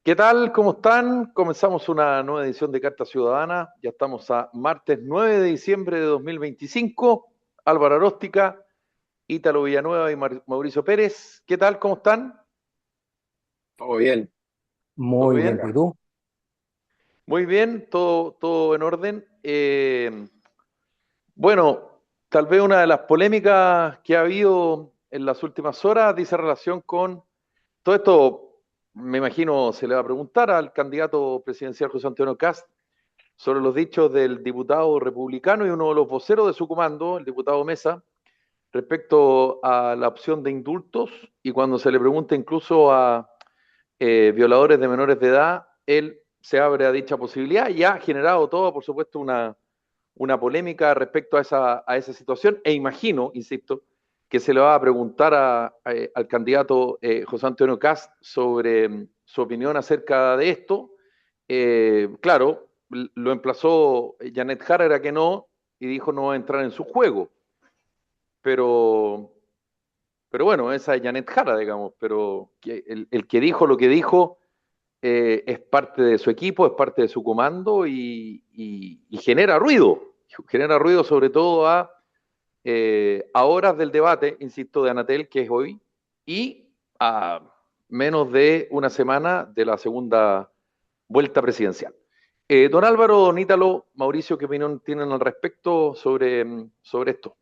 ¿Qué tal? ¿Cómo están? Comenzamos una nueva edición de Carta Ciudadana. Ya estamos a martes 9 de diciembre de 2025. Álvaro Aróstica, Ítalo Villanueva y Mauricio Pérez. ¿Qué tal? ¿Cómo están? Todo bien, ¿Todo por Muy bien, bien? pues, ¿y acá. tú? Muy bien, todo en orden. Bueno, tal vez una de las polémicas que ha habido en las últimas horas dice relación con todo esto. Me imagino se le va a preguntar al candidato presidencial José Antonio Kast sobre los dichos del diputado republicano y uno de los voceros de su comando, el diputado Mesa, respecto a la opción de indultos, y cuando se le pregunta incluso a violadores de menores de edad, él se abre a dicha posibilidad y ha generado todo, por supuesto, una polémica respecto a esa situación, e imagino, insisto, que se le va a preguntar al candidato José Antonio Kast sobre su opinión acerca de esto. Claro, lo emplazó Janet Jara a que no, y dijo no va a entrar en su juego, pero, pero bueno, esa es Janet Jara, digamos, pero el que dijo lo que dijo es parte de su equipo, es parte de su comando y genera ruido sobre todo a horas del debate, insisto, de Anatel, que es hoy, y a menos de una semana de la segunda vuelta presidencial. Don Álvaro, don Ítalo, Mauricio, ¿qué opinión tienen al respecto sobre esto?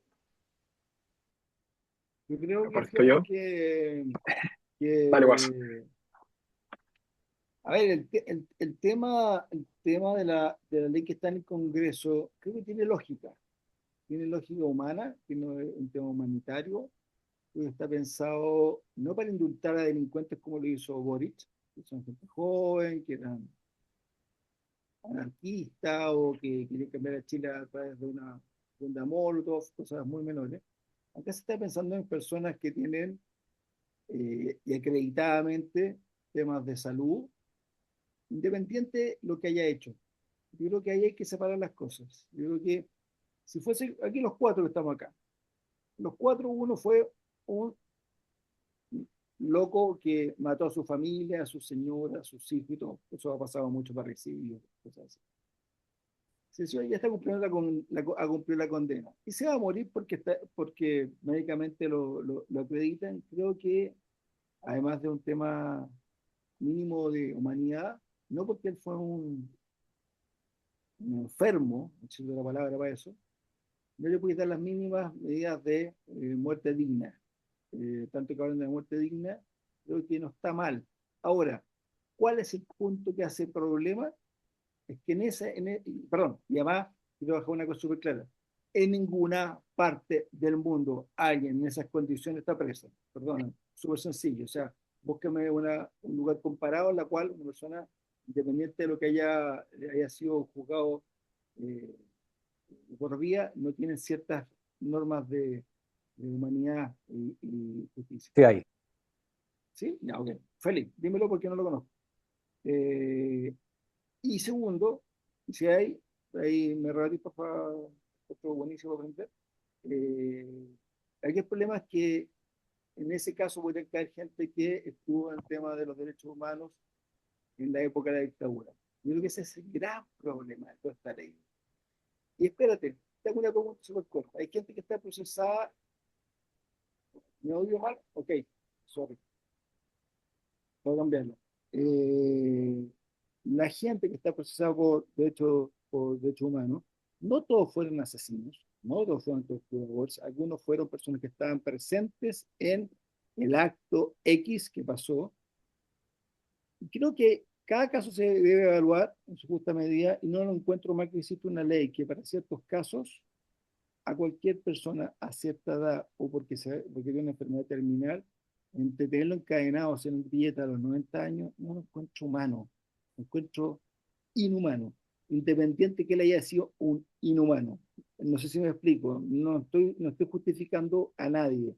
Yo creo que Parto fue yo. Dale, Guarso. a ver, el tema de la ley que está en el Congreso, creo que tiene lógica humana, tiene un tema humanitario, creo que está pensado no para indultar a delincuentes como lo hizo Boric, que son gente joven, que eran anarquistas o que querían cambiar a Chile a través de una ronda Molotov, cosas muy menores. Acá se está pensando en personas que tienen y acreditadamente temas de salud, independiente lo que haya hecho. Yo creo que ahí hay que separar las cosas. Yo creo que si fuese aquí los cuatro que estamos acá, los cuatro, uno fue un loco que mató a su familia, a su señora, a sus hijos y todo. Eso ha pasado mucho para recibir, cosas así. Si eso ya está cumpliendo ha cumplido la condena y se va a morir porque médicamente lo acreditan, creo que además de un tema mínimo de humanidad, no porque él fue un enfermo, no sé la palabra para eso, no le puede dar las mínimas medidas de muerte digna. Tanto que hablan de muerte digna, creo que no está mal. Ahora, ¿cuál es el punto que hace problema? Es que perdón, y además quiero bajar una cosa súper clara. En ninguna parte del mundo alguien en esas condiciones está preso. Perdón, súper sencillo. O sea, búsqueme un lugar comparado en la cual una persona, independiente de lo que haya sido juzgado eh, por vía, no tiene ciertas normas de humanidad y justicia. Sí, hay. ¿Sí? Ya, ok. Félix, dímelo porque no lo conozco. Eh, Y segundo, si hay, ahí me rebatí, por favor, esto es buenísimo para aprender. Eh, Aquí el problema es que en ese caso puede caer gente que estuvo en el tema de los derechos humanos en la época de la dictadura. Yo creo que ese es el gran problema de toda esta ley. Y espérate, te hago una pregunta súper corta. Hay gente que está procesada, ¿me oigo mal? Ok, sorry, voy a cambiarlo. Eh, la gente que está procesada por derechos humanos, no todos fueron asesinos, no todos fueron torturadores, algunos fueron personas que estaban presentes en el acto X que pasó. Y creo que cada caso se debe evaluar en su justa medida y no lo encuentro mal que existe una ley que para ciertos casos a cualquier persona a cierta edad o porque tiene una enfermedad terminal, entre tenerlo encadenado, hacer un dieta a los 90 años, no lo encuentro humano, lo encuentro inhumano, independiente que él haya sido un inhumano. No sé si me explico, no estoy justificando a nadie,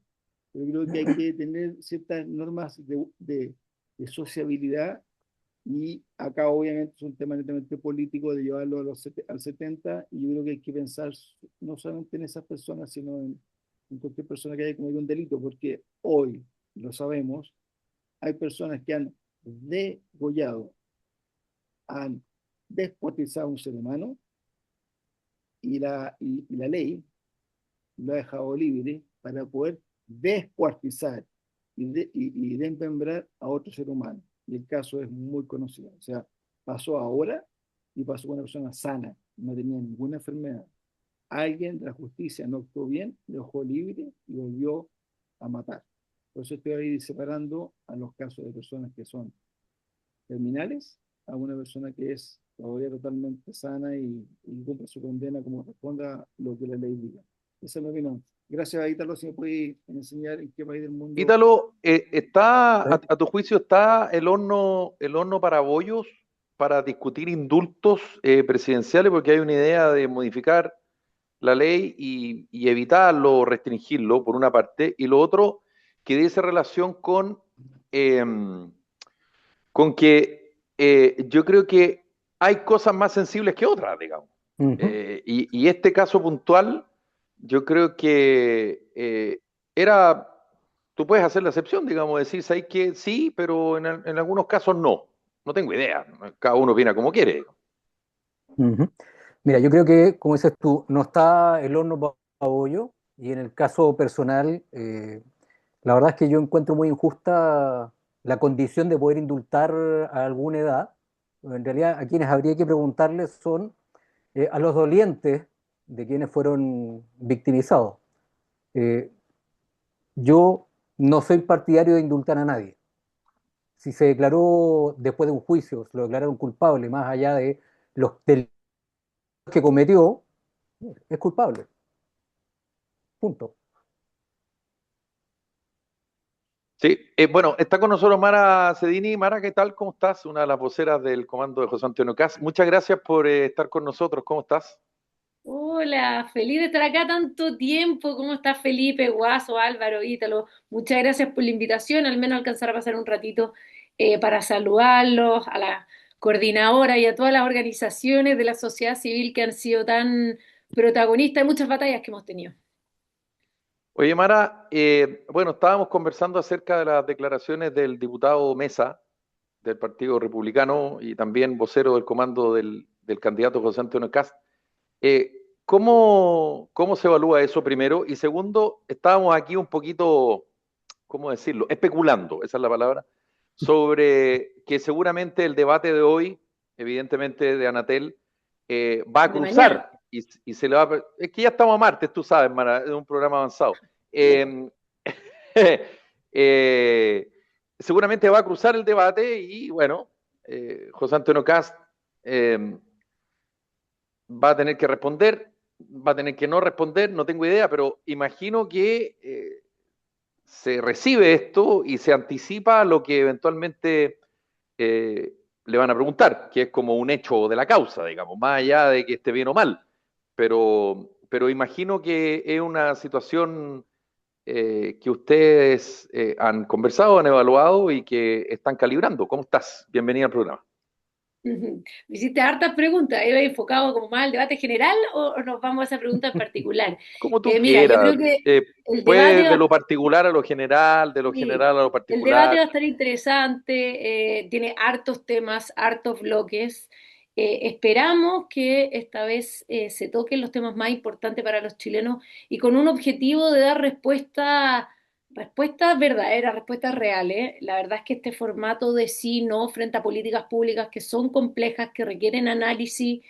pero creo que hay que tener ciertas normas de sociabilidad y acá obviamente es un tema netamente político de llevarlo al 70 y yo creo que hay que pensar no solamente en esas personas, sino en cualquier persona que haya cometido un delito, porque hoy, lo sabemos, hay personas que han degollado han descuartizado a un ser humano y la ley lo ha dejado libre para poder descuartizar y desmembrar a otro ser humano. Y el caso es muy conocido. O sea, pasó ahora y pasó con una persona sana, no tenía ninguna enfermedad. Alguien de la justicia no actuó bien, lo dejó libre y volvió a matar. Por eso estoy ahí separando a los casos de personas que son terminales a una persona que es todavía totalmente sana y cumple su condena como responda lo que la ley diga. Esa es mi opinión. Gracias, Ítalo, si me puede enseñar en qué país del mundo. Ítalo, a tu juicio, ¿está el horno para bollos para discutir indultos presidenciales? Porque hay una idea de modificar la ley y evitarlo o restringirlo, por una parte, y lo otro, que dice relación eh, con que yo creo que hay cosas más sensibles que otras, digamos. Y este caso puntual, yo creo que era, tú puedes hacer la excepción, digamos, decir, ¿sabes que sí, pero en algunos casos no? No tengo idea, cada uno opina como quiere. Ujú. Mira, yo creo que, como dices tú, no está el horno para bollo, y en el caso personal, la verdad es que yo encuentro muy injusta la condición de poder indultar a alguna edad. En realidad, a quienes habría que preguntarles son a los dolientes de quienes fueron victimizados. Eh, yo no soy partidario de indultar a nadie. Si se declaró después de un juicio, se lo declararon culpable, más allá de los delitos que cometió, es culpable. Punto. Sí, bueno, está con nosotros Mara Cedini. Mara, ¿qué tal? ¿Cómo estás? Una de las voceras del comando de José Antonio Caz. Muchas gracias por estar con nosotros. ¿Cómo estás? Hola, feliz de estar acá tanto tiempo. ¿Cómo estás, Felipe, Guaso, Álvaro, Ítalo? Muchas gracias por la invitación, al menos alcanzar a pasar un ratito para saludarlos, a la coordinadora y a todas las organizaciones de la sociedad civil que han sido tan protagonistas de muchas batallas que hemos tenido. Oye, Mara, bueno, estábamos conversando acerca de las declaraciones del diputado Mesa del Partido Republicano y también vocero del comando del candidato José Antonio Cast. ¿Cómo se evalúa eso primero? Y segundo, estábamos aquí un poquito, ¿cómo decirlo? Especulando, esa es la palabra, sobre que seguramente el debate de hoy, evidentemente de Anatel, va a De mañana. cruzar y se le va a... Es que ya estamos a martes, tú sabes, Mara, es un programa avanzado. Eh, eh, seguramente va a cruzar el debate y bueno, José Antonio Cast va a tener que responder, va a tener que no responder, no tengo idea, pero imagino que se recibe esto y se anticipa lo que eventualmente le van a preguntar, que es como un hecho de la causa, digamos, más allá de que esté bien o mal. Pero imagino que es una situación que ustedes han conversado, han evaluado y que están calibrando. ¿Cómo estás? Bienvenida al programa. Ujú. Me hiciste hartas preguntas. ¿Iba enfocado como más al debate general o nos vamos a esa pregunta en particular? Como tú Mira, yo quieras. creo que el Puede debate de va. lo particular a lo general, de lo Sí, general a lo el debate particular. va a estar interesante, tiene hartos temas, hartos bloques. Esperamos que esta vez se toquen los temas más importantes para los chilenos y con un objetivo de dar respuestas verdaderas, respuestas reales. La verdad es que este formato de sí, no, frente a políticas públicas que son complejas, que requieren análisis,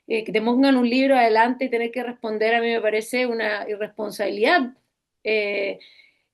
que te pongan un libro adelante y tener que responder, a mí me parece una irresponsabilidad. Eh,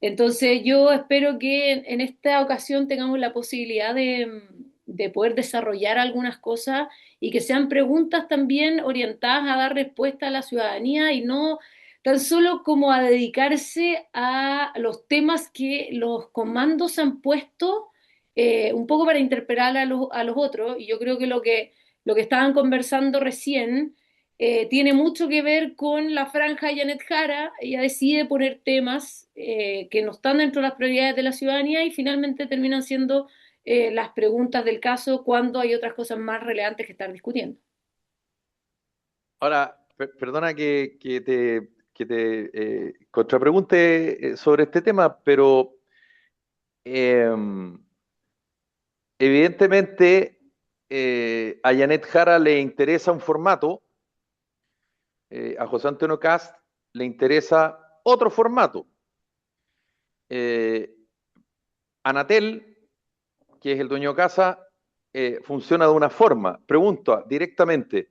entonces yo espero que en esta ocasión tengamos la posibilidad de poder desarrollar algunas cosas y que sean preguntas también orientadas a dar respuesta a la ciudadanía y no tan solo como a dedicarse a los temas que los comandos han puesto un poco para interpelar a los otros. Y yo creo que lo que estaban conversando recién tiene mucho que ver con la franja de Janet Jara. Ella decide poner temas que no están dentro de las prioridades de la ciudadanía y finalmente terminan siendo las preguntas del caso cuando hay otras cosas más relevantes que estar discutiendo. Ahora, perdona que te contrapregunte sobre este tema, pero eh, evidentemente a Janet Jara le interesa un formato, a José Antonio Cast le interesa otro formato. Anatel, que es el dueño de casa, funciona de una forma. Pregunto directamente,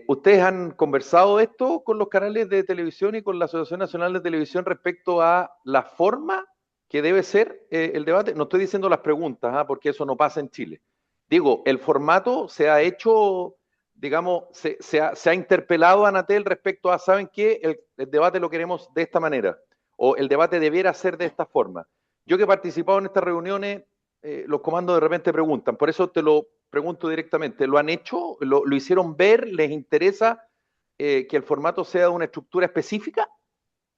¿ustedes han conversado esto con los canales de televisión y con la Asociación Nacional de Televisión respecto a la forma que debe ser el debate? No estoy diciendo las preguntas, porque eso no pasa en Chile. Digo, el formato se ha hecho, digamos, se ha interpelado a Anatel respecto a, ¿saben qué? El debate lo queremos de esta manera, o el debate debiera ser de esta forma. Yo que he participado en estas reuniones, los comandos de repente preguntan, por eso te lo pregunto directamente, ¿lo han hecho? ¿Lo hicieron ver? ¿Les interesa que el formato sea de una estructura específica?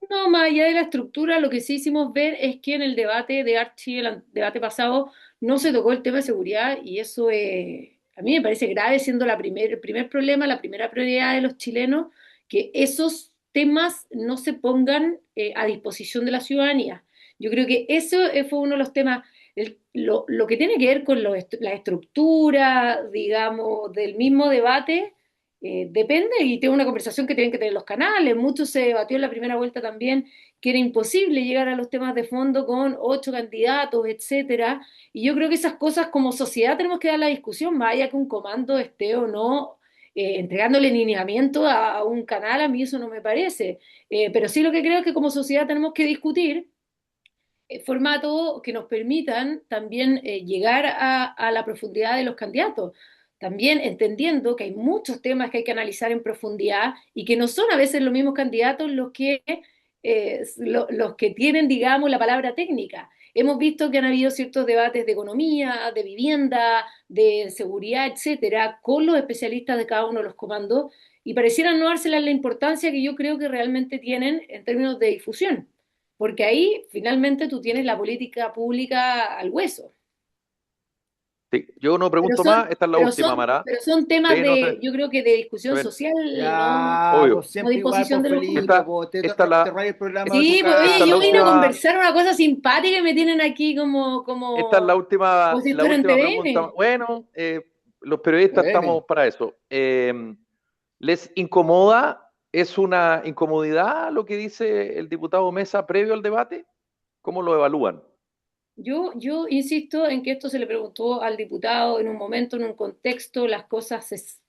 No, más allá de la estructura, lo que sí hicimos ver es que en el debate de Archie, el debate pasado, no se tocó el tema de seguridad y eso a mí me parece grave, siendo el primer problema, la primera prioridad de los chilenos, que esos temas no se pongan a disposición de la ciudadanía. Yo creo que eso fue uno de los temas, lo que tiene que ver con la estructura, digamos, del mismo debate. Depende y tengo una conversación que tienen que tener los canales. Mucho se debatió en la primera vuelta también que era imposible llegar a los temas de fondo con 8 candidatos, etcétera. Y yo creo que esas cosas como sociedad tenemos que dar la discusión, más allá que un comando esté o no entregándole lineamiento a un canal, a mí eso no me parece. Pero sí lo que creo es que como sociedad tenemos que discutir formatos que nos permitan también llegar a la profundidad de los candidatos. También entendiendo que hay muchos temas que hay que analizar en profundidad y que no son a veces los mismos candidatos los que tienen, digamos, la palabra técnica. Hemos visto que han habido ciertos debates de economía, de vivienda, de seguridad, etcétera, con los especialistas de cada uno de los comandos y parecieran no dárselas la importancia que yo creo que realmente tienen en términos de difusión, porque ahí finalmente tú tienes la política pública al hueso. Sí, yo no Pero pregunto son, más, esta es la pero última, son, Mara. pero son temas Sí, no sé, yo creo que de discusión está bien, social, no, Ya, obvio. pues no siempre igual, disposición pues de los Felipe, comandos. Esta, pues esta, te la, raya el programa de tu Sí, pues esta oye, es la yo vine a última, conversar una cosa simpática y me tienen aquí esta es como si la estuviera en última pregunta. TVN. Bueno, los periodistas TVN. estamos para eso. ¿Les incomoda? ¿Es una incomodidad lo que dice el diputado Mesa previo al debate? ¿Cómo lo evalúan? Yo insisto en que esto se le preguntó al diputado en un momento, en un contexto, las cosas es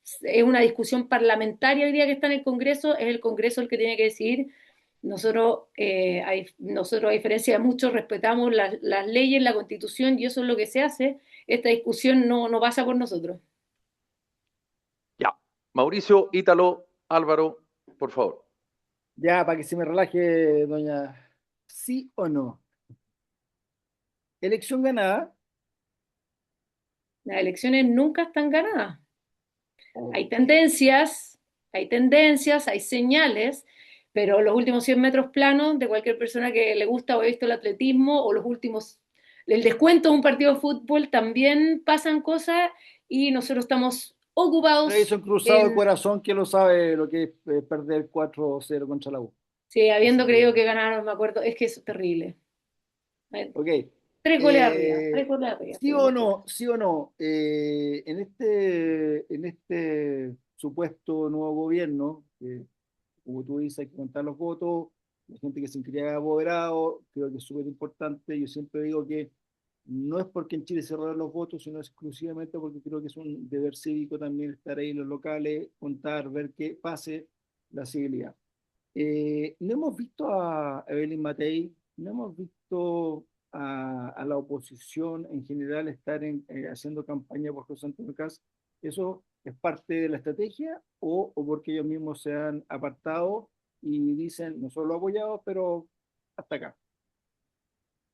una discusión parlamentaria el día que está en el Congreso, es el Congreso el que tiene que decidir. Nosotros, a diferencia de muchos, respetamos las leyes, la Constitución y eso es lo que se hace. Esta discusión no pasa por nosotros. Ya. Mauricio, Ítalo, Álvaro, por favor. Ya, para que se me relaje, doña. ¿Sí o no? Elección ganada. Las elecciones nunca están ganadas. Hay Ok. tendencias, hay señales, pero los últimos 100 metros planos de cualquier persona que le gusta o ha visto el atletismo o el descuento de un partido de fútbol también pasan cosas y nosotros estamos ocupados Grayson Cruzado de en, corazón que lo sabe lo que es perder 4-0 contra la U. sí, Así habiendo creído que, que ganaron, me acuerdo, es que es terrible. Hay ok. 3 goles arriba, 3 goles arriba. Sí o no, sí o no, en este supuesto nuevo gobierno, como tú dices, hay que contar los votos, la gente que se inscribe apoderado, creo que es súper importante. Yo siempre digo que no es porque en Chile se roban los votos, sino exclusivamente porque creo que es un deber cívico también estar ahí en los locales, contar, ver qué pase la civilidad. No hemos visto a Evelyn Matei, no hemos visto a la oposición en general estar haciendo campaña por José Antonio Caz. ¿Eso es parte de la estrategia o porque ellos mismos se han apartado y dicen, nosotros lo apoyamos, pero hasta acá?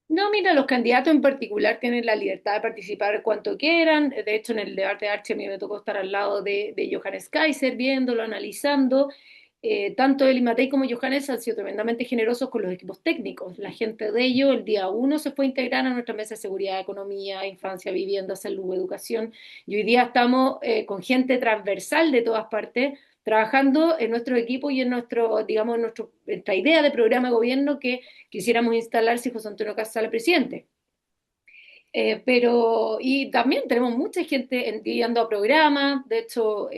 No, mira, los candidatos en particular tienen la libertad de participar cuanto quieran. De hecho, en el debate de Archie a mí me tocó estar al lado de Johannes Kaiser, viéndolo, analizando. Tanto él y Matei como Johannes han sido tremendamente generosos con los equipos técnicos. La gente de ellos, el día uno se fue a integrar a nuestra mesa de seguridad, economía, infancia, vivienda, salud, educación. Y hoy día estamos con gente transversal de todas partes trabajando en nuestro equipo y en digamos, nuestra idea de programa de gobierno que quisiéramos instalar si José Antonio Caz sale presidente. Y también tenemos mucha gente enviando a programas. De hecho,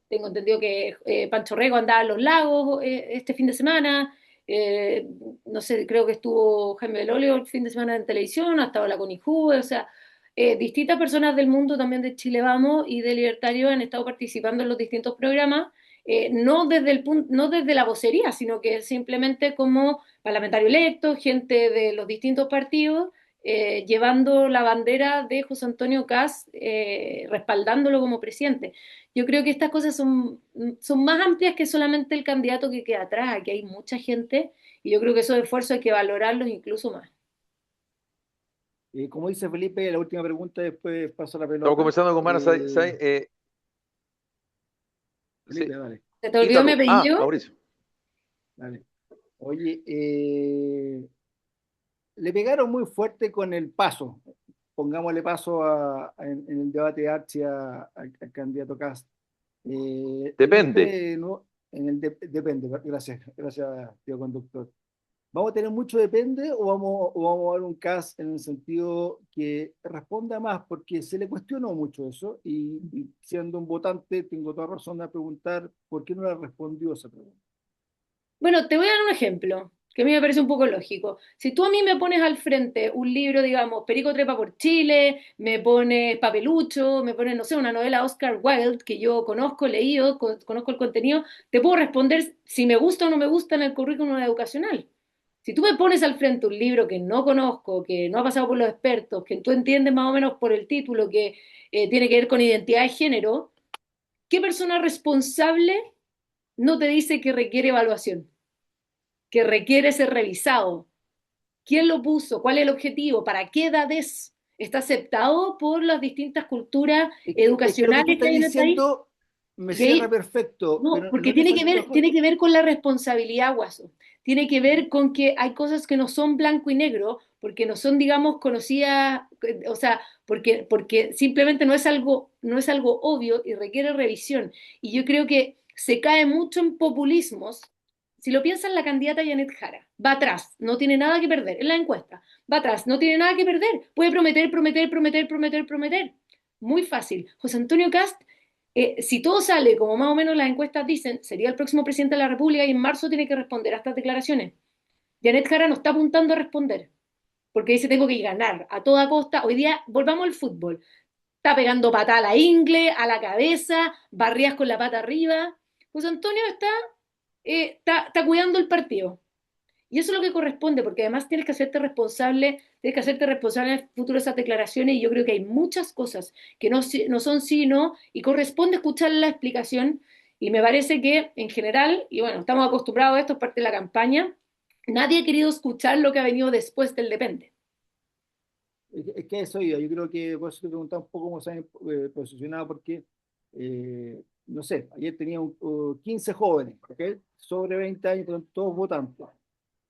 tengo entendido que Pancho Rego andaba en los lagos este fin de semana. Eh, no sé, creo que estuvo Jaime Belolio el fin de semana en televisión, ha estado la Conijue, o sea, distintas personas del mundo, también de Chile Vamos y de Libertario, han estado participando en los distintos programas, no desde no desde la vocería, sino que simplemente como parlamentario electo, gente de los distintos partidos, llevando la bandera de José Antonio Kast, respaldándolo como presidente. Yo creo que estas cosas son más amplias que solamente el candidato que queda atrás. Aquí hay mucha gente y yo creo que esos esfuerzos hay que valorarlos incluso más. Como dice Felipe, la última pregunta, después paso la Estamos pelota. conversando con Mara Felipe, sí, dale, ¿Se te olvidó mi Ítalo. apellido? Mauricio. dale. Oye, le pegaron muy fuerte con el paso. Pongámosle paso en el debate de Archie al candidato Kast. Depende. ¿No? Depende, gracias, tío conductor. ¿Vamos a tener mucho depende o vamos a dar un cast en el sentido que responda más? Porque se le cuestionó mucho eso y siendo un votante tengo toda razón a preguntar por qué no le respondió esa pregunta. Bueno, te voy a dar un ejemplo que a mí me parece un poco lógico. Si tú a mí me pones al frente un libro, digamos, Perico Trepa por Chile, me pones Papelucho, me pones, no sé, una novela de Oscar Wilde que yo conozco, he leído, conozco el contenido, te puedo responder si me gusta o no me gusta en el currículum educacional. Si tú me pones al frente un libro que no conozco, que no ha pasado por los expertos, que tú entiendes más o menos por el título que tiene que ver con identidad de género, ¿qué persona responsable no te dice que requiere evaluación, que requiere ser revisado? ¿Quién lo puso? ¿Cuál es el objetivo? ¿Para qué edades? ¿Está aceptado por las distintas culturas Es que lo que tú educacionales que estás hay en el país? diciendo me Porque cierra ahí, perfecto, no, pero no porque es necesario otra cosa. tiene que ver con la responsabilidad, Guaso. Tiene que ver con que hay cosas que no son blanco y negro, porque no son, digamos, conocidas, o sea, porque simplemente no es algo obvio y requiere revisión. Y yo creo que se cae mucho en populismos. Si lo piensan, la candidata Janet Jara va atrás, no tiene nada que perder en la encuesta, va atrás, no tiene nada que perder, puede prometer, prometer, prometer, prometer, prometer. Muy fácil. José Antonio Cast, si todo sale como más o menos las encuestas dicen, sería el próximo presidente de la República y en marzo tiene que responder a estas declaraciones. Janet Jara no está apuntando a responder, porque dice tengo que ganar a toda costa. Hoy día volvamos al fútbol. Está pegando patada a la ingle, a la cabeza, barrías con la pata arriba. José Antonio está cuidando el partido. Y eso es lo que corresponde, porque además tienes que hacerte responsable en el futuro de esas declaraciones, y yo creo que hay muchas cosas que no son sí y no, y corresponde escuchar la explicación, y me parece que en general, y bueno, estamos acostumbrados a esto, es parte de la campaña, nadie ha querido escuchar lo que ha venido después del depende. Es que eso yo creo que por eso te preguntaba un poco cómo se han posicionado, porque, no sé, ayer tenía 15 jóvenes, ¿ok? Sobre 20 años, pero todos votantes.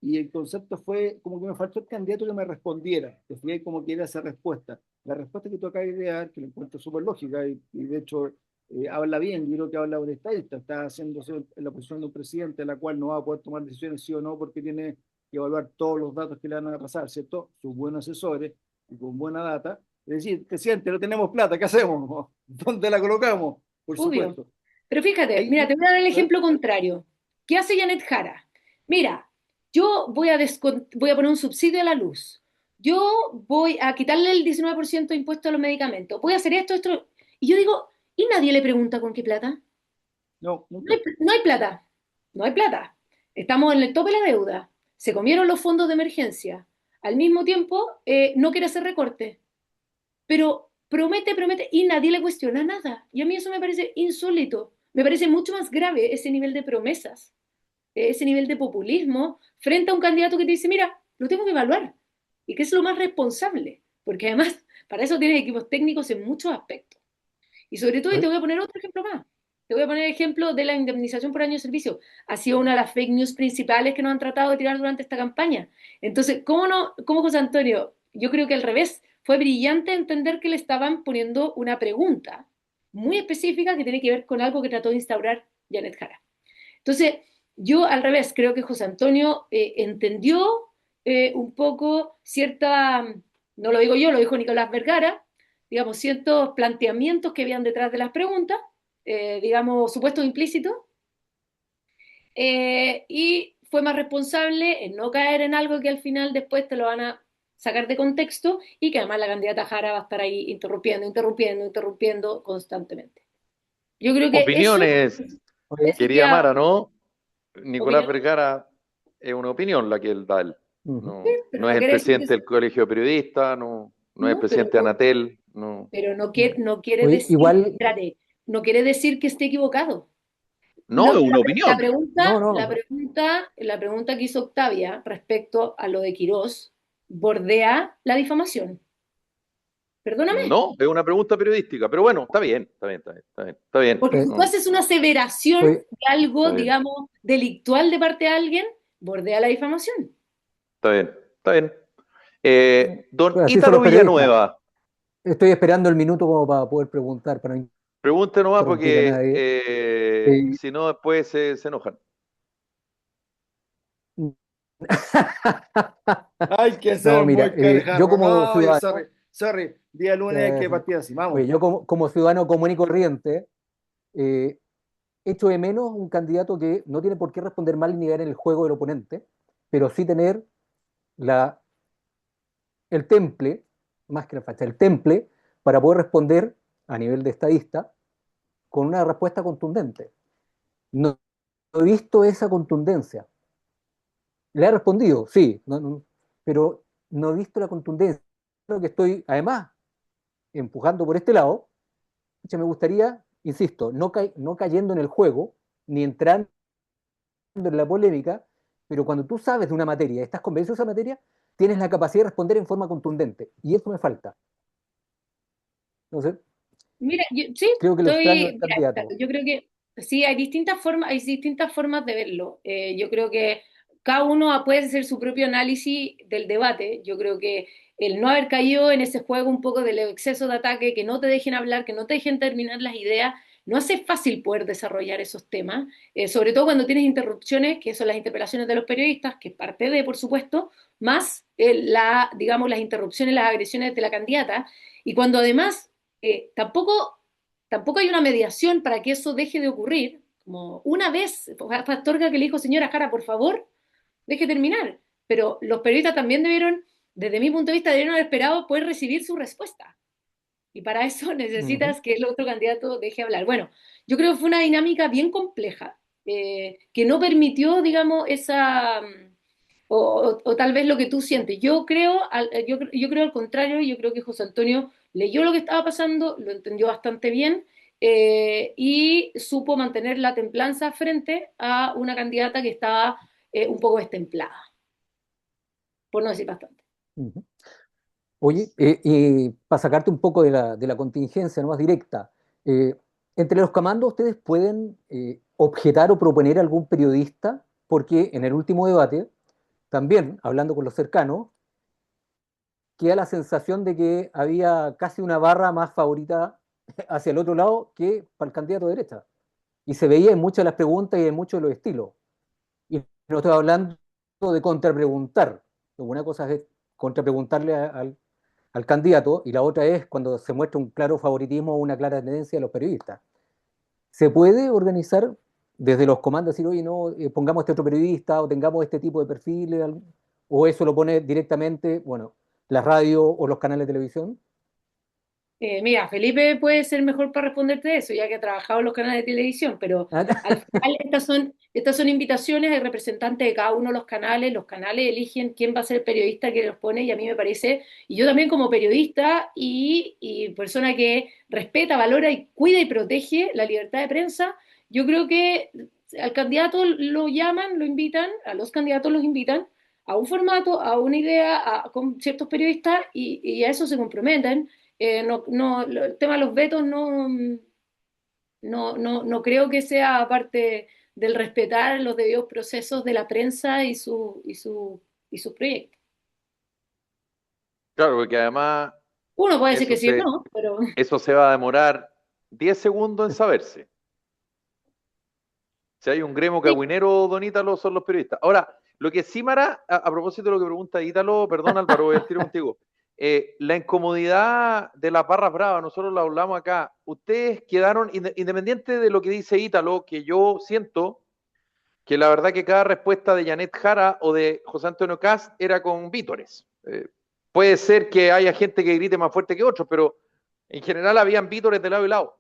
Y el concepto fue como que me faltó el candidato que me respondiera, que fue como que era esa respuesta. La respuesta que tú acabas de dar, que la encuentro súper lógica y de hecho habla bien, yo creo que habla un estadista, está haciéndose en la posición de un presidente, la cual no va a poder tomar decisiones sí o no porque tiene que evaluar todos los datos que le van a pasar, ¿cierto? Sus buenos asesores y con buena data. Es decir, presidente, no tenemos plata, ¿qué hacemos? ¿Dónde la colocamos? Por Obvio. supuesto. Pero fíjate, Ahí, mira, te voy a dar el ejemplo contrario. ¿Qué hace Janet Jara? Mira, yo voy a poner un subsidio a la luz. Yo voy a quitarle el 19% de impuesto a los medicamentos. Voy a hacer esto, esto. Y yo digo, ¿y nadie le pregunta con qué plata? no, No hay, nunca. no hay plata. No hay plata. Estamos en el tope de la deuda. Se comieron los fondos de emergencia. Al mismo tiempo, no quiere hacer recorte, pero promete, promete y nadie le cuestiona nada. Y a mí eso me parece insólito. Me parece mucho más grave ese nivel de promesas, ese nivel de populismo frente a un candidato que te dice, mira, lo tengo que evaluar y que es lo más responsable, porque además para eso tienes equipos técnicos en muchos aspectos. Y sobre todo, y te voy a poner otro ejemplo más. Te voy a poner el ejemplo de la indemnización por año de servicio. Ha sido una de las fake news principales que nos han tratado de tirar durante esta campaña. Entonces, ¿cómo no, cómo José Antonio? Yo creo que al revés, fue brillante entender que le estaban poniendo una pregunta muy específica que tiene que ver con algo que trató de instaurar Janet Jara. Entonces, yo al revés, creo que José Antonio entendió un poco cierta no lo digo yo, lo dijo Nicolás Vergara, digamos, ciertos planteamientos que habían detrás de las preguntas, digamos, supuestos implícitos, y fue más responsable en no caer en algo que al final después te lo van a sacar de contexto y que además la candidata Jara va a estar ahí interrumpiendo constantemente. Yo creo que Opiniones, Oye, querida Mara, ¿no? Nicolás opinión, Vergara es una opinión la que él da. ujú. pero No no es el quiere decir presidente que del Colegio de Periodistas, no es el no, pero presidente de Anatel, no. pero Ya. no quiere Oye, decir, igual, espérate, no quiere decir que esté equivocado. No, es una opinión. no, no, La pregunta que hizo Octavia respecto a lo de Quirós bordea la difamación. Perdóname, No, es una pregunta periodística, pero bueno, está bien, está bien, está bien, está bien, está bien. porque si tú No, haces una aseveración oye, de algo, está bien, digamos, delictual de parte de alguien, bordea la difamación. está bien, está bien. Don pues así son Ítalo los periodistas. Villanueva, Estoy esperando el minuto como para poder preguntar, para no pregunte nomás interrumpir a porque nadie. si no después se enojan. Hay que No, ser mira, muy yo carjarro. como No, oye, ciudadano, sorry, sorry. Día lunes hay que partir así. oye, Vamos. yo como ciudadano común y corriente, eh, echo de menos un candidato que no tiene por qué responder mal ni ver en el juego del oponente, pero sí tener la, el temple, más que la facha, el temple para poder responder a nivel de estadista con una respuesta contundente. No, no he visto esa contundencia. Le he respondido, sí, pero no he visto la contundencia. Creo que estoy, además, empujando por este lado. Me gustaría, insisto, no cayendo en el juego, ni entrando en la polémica, pero cuando tú sabes de una materia, estás convencido de esa materia, tienes la capacidad de responder en forma contundente. Y eso me falta. Entonces, Mira, sí, creo que lo extraño del mira, candidato. yo creo que sí, hay distintas formas de verlo. Yo creo que cada uno puede hacer su propio análisis del debate. Yo creo que el no haber caído en ese juego un poco del exceso de ataque, que no te dejen hablar, que no te dejen terminar las ideas, no hace fácil poder desarrollar esos temas, sobre todo cuando tienes interrupciones, que son las interpelaciones de los periodistas, que es parte de, por supuesto, más digamos, las interrupciones, las agresiones de la candidata, y cuando además tampoco hay una mediación para que eso deje de ocurrir. Como una vez, fue Astorga que le dijo, señora Jara, por favor, deje terminar. Pero los periodistas también debieron, desde mi punto de vista, debieron haber esperado poder recibir su respuesta. Y para eso Ujú. necesitas que el otro candidato deje hablar. Bueno, yo creo que fue una dinámica bien compleja, que no permitió, digamos, o tal vez lo que tú sientes. Yo creo al contrario, yo creo que José Antonio leyó lo que estaba pasando, lo entendió bastante bien, y supo mantener la templanza frente a una candidata que estaba un poco destemplada, por no decir bastante. Ujú. Oye, y para sacarte un poco de la contingencia no más directa, eh, entre los comandos ustedes pueden objetar o proponer a algún periodista, porque en el último debate, también hablando con los cercanos, queda la sensación de que había casi una barra más favorita hacia el otro lado que para el candidato de derecha. Y se veía en muchas de las preguntas y en muchos de los estilos. Y no estoy hablando de contrapreguntar. Una cosa es contrapreguntarle al candidato y la otra es cuando se muestra un claro favoritismo o una clara tendencia de los periodistas. ¿Se puede organizar desde los comandos decir, oye, no, pongamos este otro periodista o tengamos este tipo de perfiles? ¿O eso lo pone directamente, bueno, la radio o los canales de televisión? Mira, Felipe puede ser mejor para responderte eso, ya que ha trabajado en los canales de televisión, pero al final estas son invitaciones de representantes de cada uno de los canales eligen quién va a ser el periodista que los pone, y a mí me parece, y yo también como periodista y persona que respeta, valora y cuida y protege la libertad de prensa, yo creo que al candidato lo llaman, lo invitan, a los candidatos los invitan a un formato, a una idea, con ciertos periodistas y a eso se comprometen. El tema de los vetos no creo que sea parte del respetar los debidos procesos de la prensa y sus proyectos. Claro, porque además Uno puede decir eso que sí o se, no, pero eso se va a demorar 10 segundos en saberse. Si hay un gremio sí, cagüinero, don Ítalo, son los periodistas. Ahora, lo que sí, Mara, a propósito de lo que pregunta Ítalo, perdón Álvaro, voy al tiro contigo. la incomodidad de las barras bravas, nosotros lo hablamos acá, ustedes quedaron, independiente de lo que dice Ítalo, que yo siento que la verdad que cada respuesta de Janet Jara o de José Antonio Kast era con vítores. Puede ser que haya gente que grite más fuerte que otros, pero en general habían vítores de lado y lado.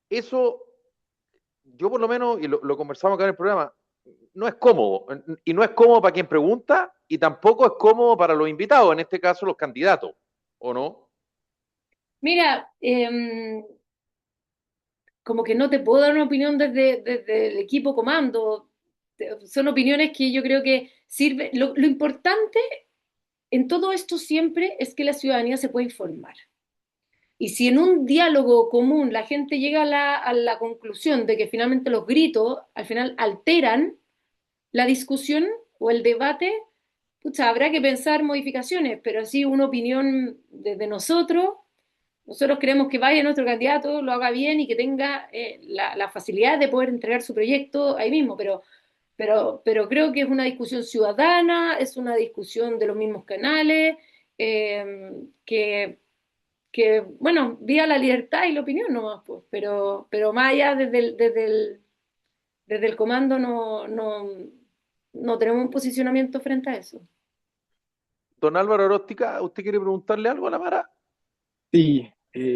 Eso, yo por lo menos, y lo conversamos acá en el programa, no es cómodo. Y no es cómodo para quien pregunta, y tampoco es cómodo para los invitados, en este caso los candidatos, ¿o no? Mira, como que no te puedo dar una opinión desde el equipo comando. Son opiniones que yo creo que sirve. Lo importante en todo esto siempre es que la ciudadanía se pueda informar. Y si en un diálogo común la gente llega a la conclusión de que finalmente los gritos al final alteran la discusión o el debate, pucha, habrá que pensar modificaciones, pero así una opinión desde nosotros queremos que vaya nuestro candidato, lo haga bien y que tenga la facilidad de poder entregar su proyecto ahí mismo, pero creo que es una discusión ciudadana, es una discusión de los mismos canales, que bueno, vía la libertad y la opinión nomás, pues, pero más allá desde el comando no tenemos un posicionamiento frente a eso. Don Álvaro Oróstica, ¿usted quiere preguntarle algo a la Mara? Sí,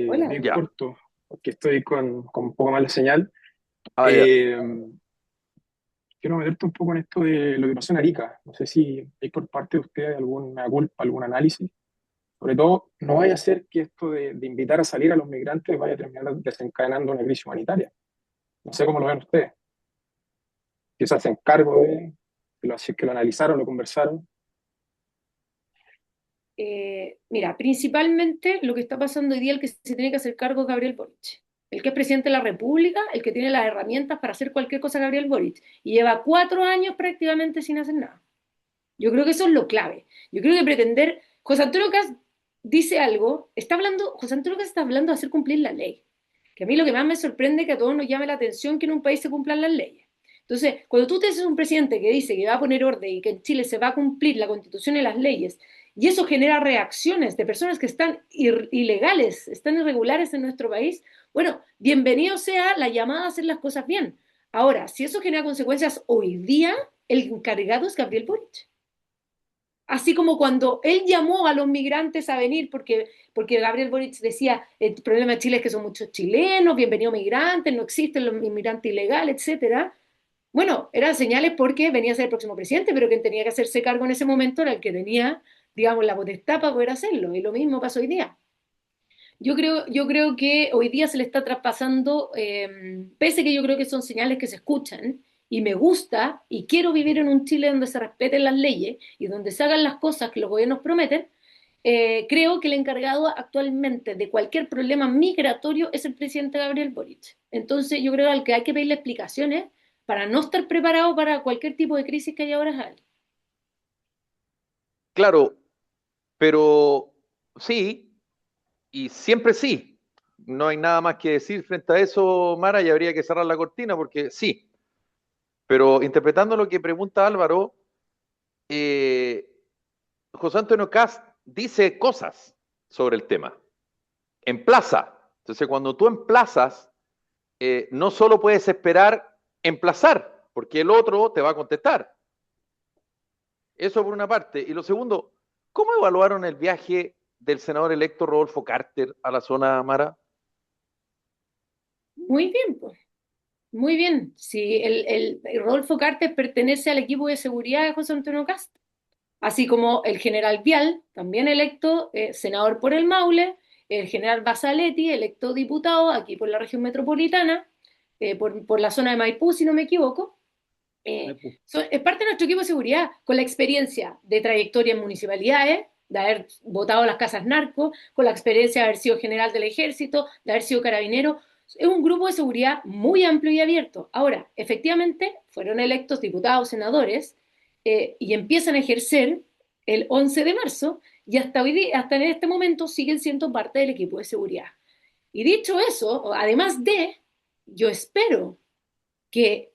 Hola. bien Ya. corto, porque estoy con un poco más de señal. Ah, ya. Quiero meterte un poco en esto de lo que pasó en Arica. No sé si hay por parte de ustedes alguna culpa, algún análisis. Sobre todo, no vaya a ser que esto de invitar a salir a los migrantes vaya a terminar desencadenando una crisis humanitaria. No sé cómo lo ven ustedes. Que se hacen cargo si es que lo analizaron, lo conversaron. Mira, principalmente lo que está pasando hoy día, el que se tiene que hacer cargo es Gabriel Boric. El que es presidente de la República, el que tiene las herramientas para hacer cualquier cosa, Gabriel Boric. Y lleva 4 años prácticamente sin hacer nada. Yo creo que eso es lo clave. Yo creo que pretender. José Antonio Kast dice algo, José Antonio Kast está hablando de hacer cumplir la ley. Que a mí lo que más me sorprende es que a todos nos llame la atención que en un país se cumplan las leyes. Entonces, cuando tú tienes un presidente que dice que va a poner orden y que en Chile se va a cumplir la Constitución y las leyes, y eso genera reacciones de personas que están ilegales, están irregulares en nuestro país, bueno, bienvenido sea la llamada a hacer las cosas bien. Ahora, si eso genera consecuencias hoy día, el encargado es Gabriel Boric. Así como cuando él llamó a los migrantes a venir, porque Gabriel Boric decía, el problema de Chile es que son muchos chilenos, bienvenidos migrantes, no existen los inmigrantes ilegales, etcétera. Bueno, eran señales porque venía a ser el próximo presidente, pero quien tenía que hacerse cargo en ese momento era el que tenía, digamos, la potestad para poder hacerlo. Y lo mismo pasó hoy día. Yo creo que hoy día se le está traspasando, pese que yo creo que son señales que se escuchan, y me gusta, y quiero vivir en un Chile donde se respeten las leyes y donde se hagan las cosas que los gobiernos prometen. Creo que el encargado actualmente de cualquier problema migratorio es el presidente Gabriel Boric. Entonces yo creo que hay que pedirle explicaciones para no estar preparado para cualquier tipo de crisis que haya ahora. Claro, pero sí, y siempre sí. No hay nada más que decir frente a eso, Mara, y habría que cerrar la cortina porque sí. Pero interpretando lo que pregunta Álvaro, eh, José Antonio Kast dice cosas sobre el tema. Emplaza. Entonces, cuando tú emplazas, no solo puedes esperar emplazar, porque el otro te va a contestar. Eso por una parte. Y lo segundo, ¿cómo evaluaron el viaje del senador electo Rodolfo Carter a la zona Mara? Muy bien, pues. Muy bien. Si el Rodolfo Cartes pertenece al equipo de seguridad de José Antonio Kast, así como el general Vial, también electo senador por el Maule, el general Basaletti, electo diputado aquí por la región metropolitana, por la zona de Maipú, si no me equivoco. Es parte de nuestro equipo de seguridad, con la experiencia de trayectoria en municipalidades, de haber votado las casas narcos, con la experiencia de haber sido general del ejército, de haber sido carabinero. Es un grupo de seguridad muy amplio y abierto. Ahora, efectivamente, fueron electos diputados, senadores, y empiezan a ejercer el 11 de marzo, y hasta en este momento siguen siendo parte del equipo de seguridad. Y dicho eso, además yo espero que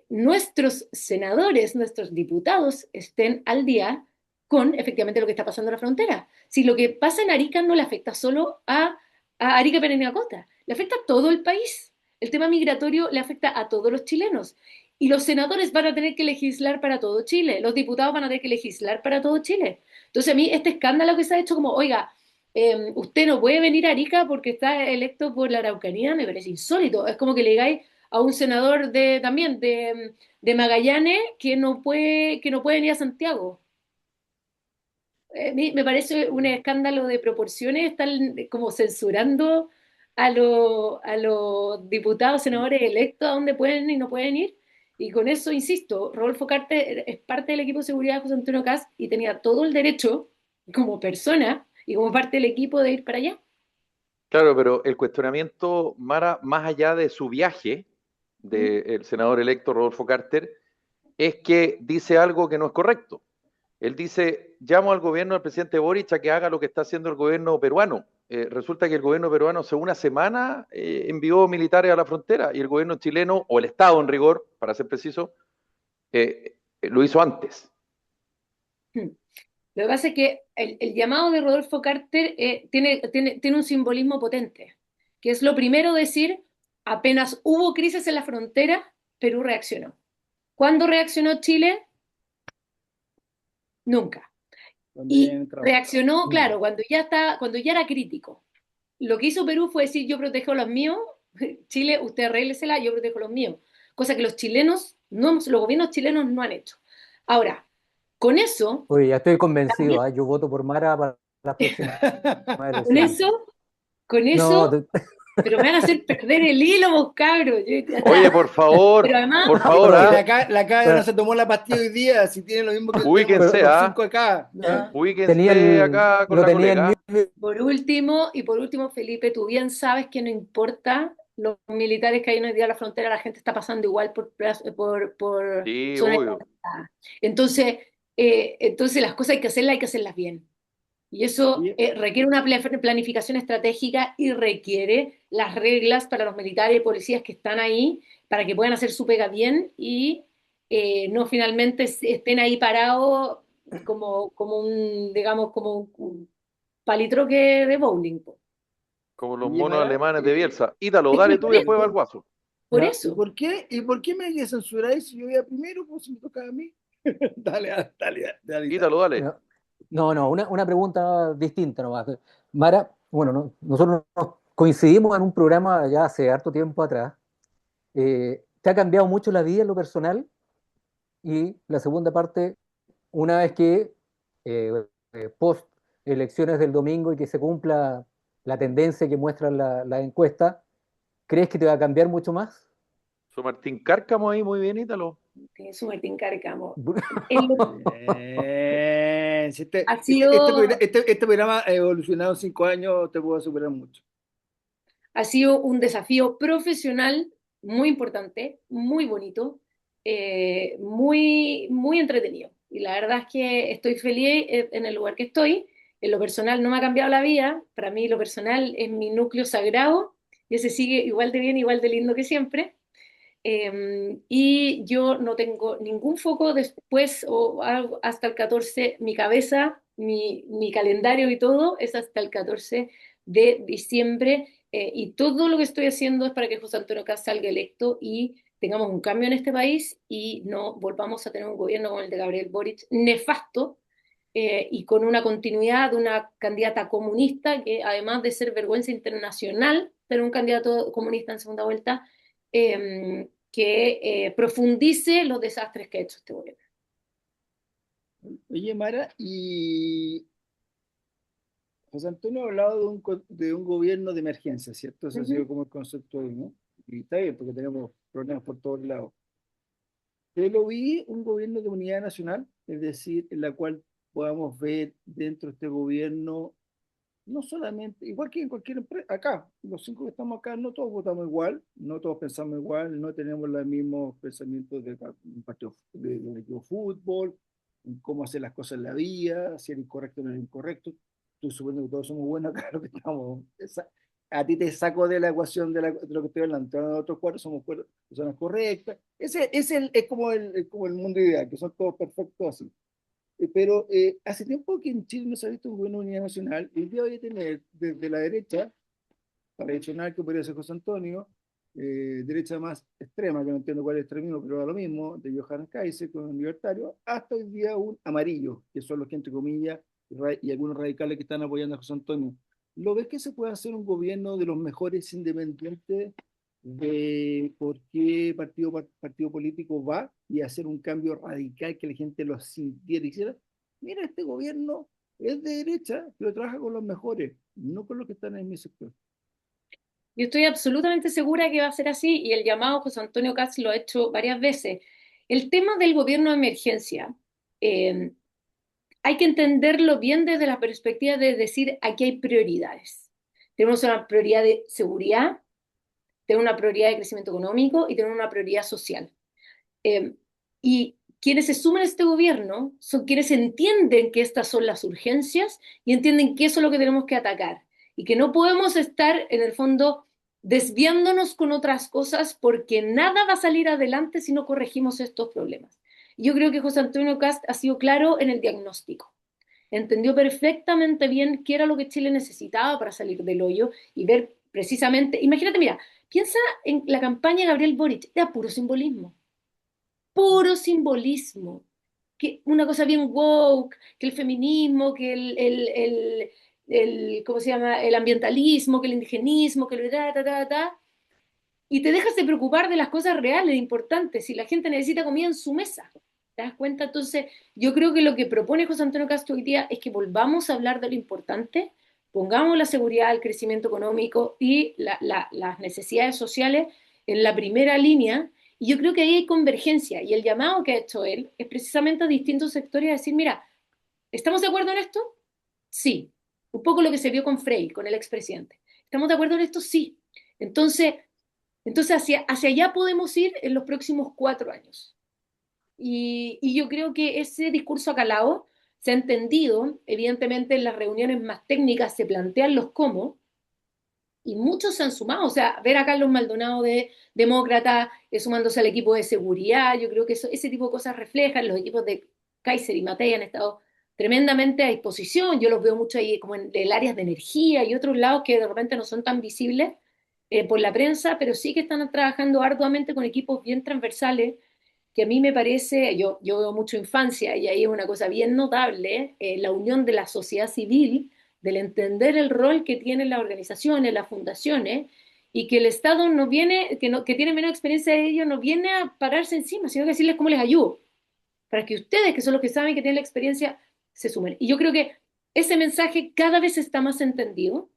nuestros senadores, nuestros diputados estén al día con efectivamente lo que está pasando en la frontera. Si lo que pasa en Arica no le afecta solo a Arica Parinacota, le afecta a todo el país. El tema migratorio le afecta a todos los chilenos. Y los senadores van a tener que legislar para todo Chile, los diputados van a tener que legislar para todo Chile. Entonces a mí este escándalo que se ha hecho como, oiga, usted no puede venir a Arica porque está electo por la Araucanía, me parece insólito. Es como que le digáis a un senador también de Magallanes que no puede venir a Santiago. Me parece un escándalo de proporciones, están como censurando a los diputados, senadores electos a dónde pueden y no pueden ir. Y con eso, insisto, Rodolfo Carter es parte del equipo de seguridad de José Antonio Kast y tenía todo el derecho, como persona y como parte del equipo, de ir para allá. Claro, pero el cuestionamiento, Mara, más allá de su viaje del senador electo Rodolfo Carter, es que dice algo que no es correcto. Él dice, llamo al gobierno del presidente Boric a que haga lo que está haciendo el gobierno peruano. Resulta que el gobierno peruano hace una semana envió militares a la frontera y el gobierno chileno, o el Estado en rigor, para ser preciso, lo hizo antes. Lo que pasa es que el llamado de Rodolfo Carter tiene un simbolismo potente, que es lo primero decir, apenas hubo crisis en la frontera, Perú reaccionó. ¿Cuándo reaccionó Chile? Nunca. Y reaccionó, claro, cuando ya era crítico. Lo que hizo Perú fue decir, yo protejo a los míos, Chile, usted arréglesela, yo protejo a los míos. Cosa que los chilenos, los gobiernos chilenos no han hecho. Ahora, con eso, Oye, ya estoy convencido, también, yo voto por Mara para las próximas con elecciones. eso, con No, eso, pero me van a hacer perder el hilo, vos cabros. Oye, por Pero favor, además, por favor, Es que ¿ah? la cabra no se tomó la pastilla hoy día, si tiene lo mismo que tenemos Ubíquense, los ¿ah? 5 acá. ¿Ya? Ubíquense acá con lo la tenía en colega. mute. por último, Felipe, tú bien sabes que no importa los militares que hay hoy día en la frontera, la gente está pasando igual por Sí, zonas obvio. infectadas. Entonces las cosas hay que hacerlas bien. Y eso Oye, requiere una planificación estratégica y requiere las reglas para los militares y policías que están ahí para que puedan hacer su pega bien y no finalmente estén ahí parados digamos, como un palitroque de bowling, po. Como los oye, monos Mara, alemanes de Bielsa. Ítalo, Es que dale tú y después va el guaso. por ¿ya? eso. ¿Y por qué me censuráis si yo iba primero? Pues si me tocaba a mí. Dale, dale. Ítalo, dale. No, una pregunta distinta nomás. Mara, bueno, nosotros nos coincidimos en un programa ya hace harto tiempo atrás. ¿Te ha cambiado mucho la vida en lo personal? Y la segunda parte, una vez que eh, post elecciones del domingo y que se cumpla la tendencia que muestra la encuesta, ¿crees que te va a cambiar mucho más? Su Martín Cárcamo ahí, muy bien, Ítalo. Tiene su Martín Cárcamo. Si Ha sido, este programa ha evolucionado en 5 años, te puedo superar mucho. ha sido un desafío profesional muy importante, muy bonito, muy entretenido. Y la verdad es que estoy feliz en el lugar que estoy. En lo personal no me ha cambiado la vida. Para mí lo personal es mi núcleo sagrado y ese sigue igual de bien, igual de lindo que siempre. Y yo no tengo ningún foco después o hasta el 14, mi cabeza, mi calendario y todo es hasta el 14 de diciembre. Y todo lo que estoy haciendo es para que José Antonio Kast salga electo y tengamos un cambio en este país y no volvamos a tener un gobierno como el de Gabriel Boric, nefasto, y con una continuidad de una candidata comunista que además de ser vergüenza internacional, tener un candidato comunista en segunda vuelta, que profundice los desastres que ha hecho este gobierno. Oye, Mara, y José Antonio ha hablado de un gobierno de emergencia, ¿cierto? Ese ha sido como el concepto hoy, ¿no? Y está bien, porque tenemos problemas por todos lados. Yo lo vi un gobierno de unidad nacional, es decir, en la cual podamos ver dentro de este gobierno, no solamente, igual que en cualquier empresa, acá, los 5 que estamos acá, no todos votamos igual, no todos pensamos igual, no tenemos los mismos pensamientos de un partido de equipo de fútbol, en cómo hacer las cosas en la vida, si es incorrecto o no es incorrecto. Tú suponiendo que todos somos buenos, claro que estamos. A ti te saco de la ecuación de lo que estoy hablando. Los otros 4 somos personas correctas. Es como el mundo ideal, que son todos perfectos así. Pero hace tiempo que en Chile no se ha visto un gobierno de unidad nacional, y el día de hoy tener desde la derecha tradicional, que podría ser José Antonio, derecha más extrema, que no entiendo cuál es el extremismo, pero da lo mismo, de Johannes Kaiser con un libertario, hasta hoy día un amarillo, que son los que, entre comillas, y algunos radicales que están apoyando a José Antonio. ¿Lo ves que se puede hacer un gobierno de los mejores independientes de por qué partido político va y hacer un cambio radical que la gente lo sintiera y hiciera? Mira, este gobierno es de derecha, pero trabaja con los mejores, no con los que están en mi sector. Yo estoy absolutamente segura que va a ser así y el llamado José Antonio Kast lo ha hecho varias veces. El tema del gobierno de emergencia, eh, hay que entenderlo bien desde la perspectiva de decir aquí hay prioridades. Tenemos una prioridad de seguridad, tenemos una prioridad de crecimiento económico y tenemos una prioridad social. Eh, y quienes se suman a este gobierno son quienes entienden que estas son las urgencias y entienden que eso es lo que tenemos que atacar y que no podemos estar en el fondo desviándonos con otras cosas porque nada va a salir adelante si no corregimos estos problemas. Yo creo que José Antonio Cast ha sido claro en el diagnóstico. Entendió perfectamente bien qué era lo que Chile necesitaba para salir del hoyo y ver precisamente, imagínate, mira, piensa en la campaña de Gabriel Boric, era puro simbolismo, que una cosa bien woke, que el feminismo, que ¿cómo se llama? El ambientalismo, que el indigenismo, que el y te dejas de preocupar de las cosas reales, importantes, si la gente necesita comida en su mesa. ¿Te das cuenta? Entonces, yo creo que lo que propone José Antonio Castro hoy día es que volvamos a hablar de lo importante, pongamos la seguridad, el crecimiento económico y las necesidades sociales en la primera línea, y yo creo que ahí hay convergencia, y el llamado que ha hecho él es precisamente a distintos sectores a decir, mira, ¿estamos de acuerdo en esto? Sí. Un poco lo que se vio con Frey, con el expresidente. ¿Estamos de acuerdo en esto? Sí. Entonces, hacia allá podemos ir en los próximos 4 años. Y yo creo que ese discurso acalado se ha entendido, evidentemente en las reuniones más técnicas se plantean los cómo, y muchos se han sumado, o sea, ver a Carlos Maldonado de demócrata sumándose al equipo de seguridad, yo creo que ese tipo de cosas reflejan, los equipos de Kaiser y Matei han estado tremendamente a disposición, yo los veo mucho ahí como en el área de energía y otros lados que de repente no son tan visibles por la prensa, pero sí que están trabajando arduamente con equipos bien transversales, que a mí me parece, yo veo mucho infancia y ahí es una cosa bien notable, la unión de la sociedad civil, del entender el rol que tienen las organizaciones, las fundaciones, y que el Estado no viene, que tiene menos experiencia de ellos, no viene a pararse encima, sino que decirles cómo les ayudo, para que ustedes, que son los que saben que tienen la experiencia, se sumen. Y yo creo que ese mensaje cada vez está más entendido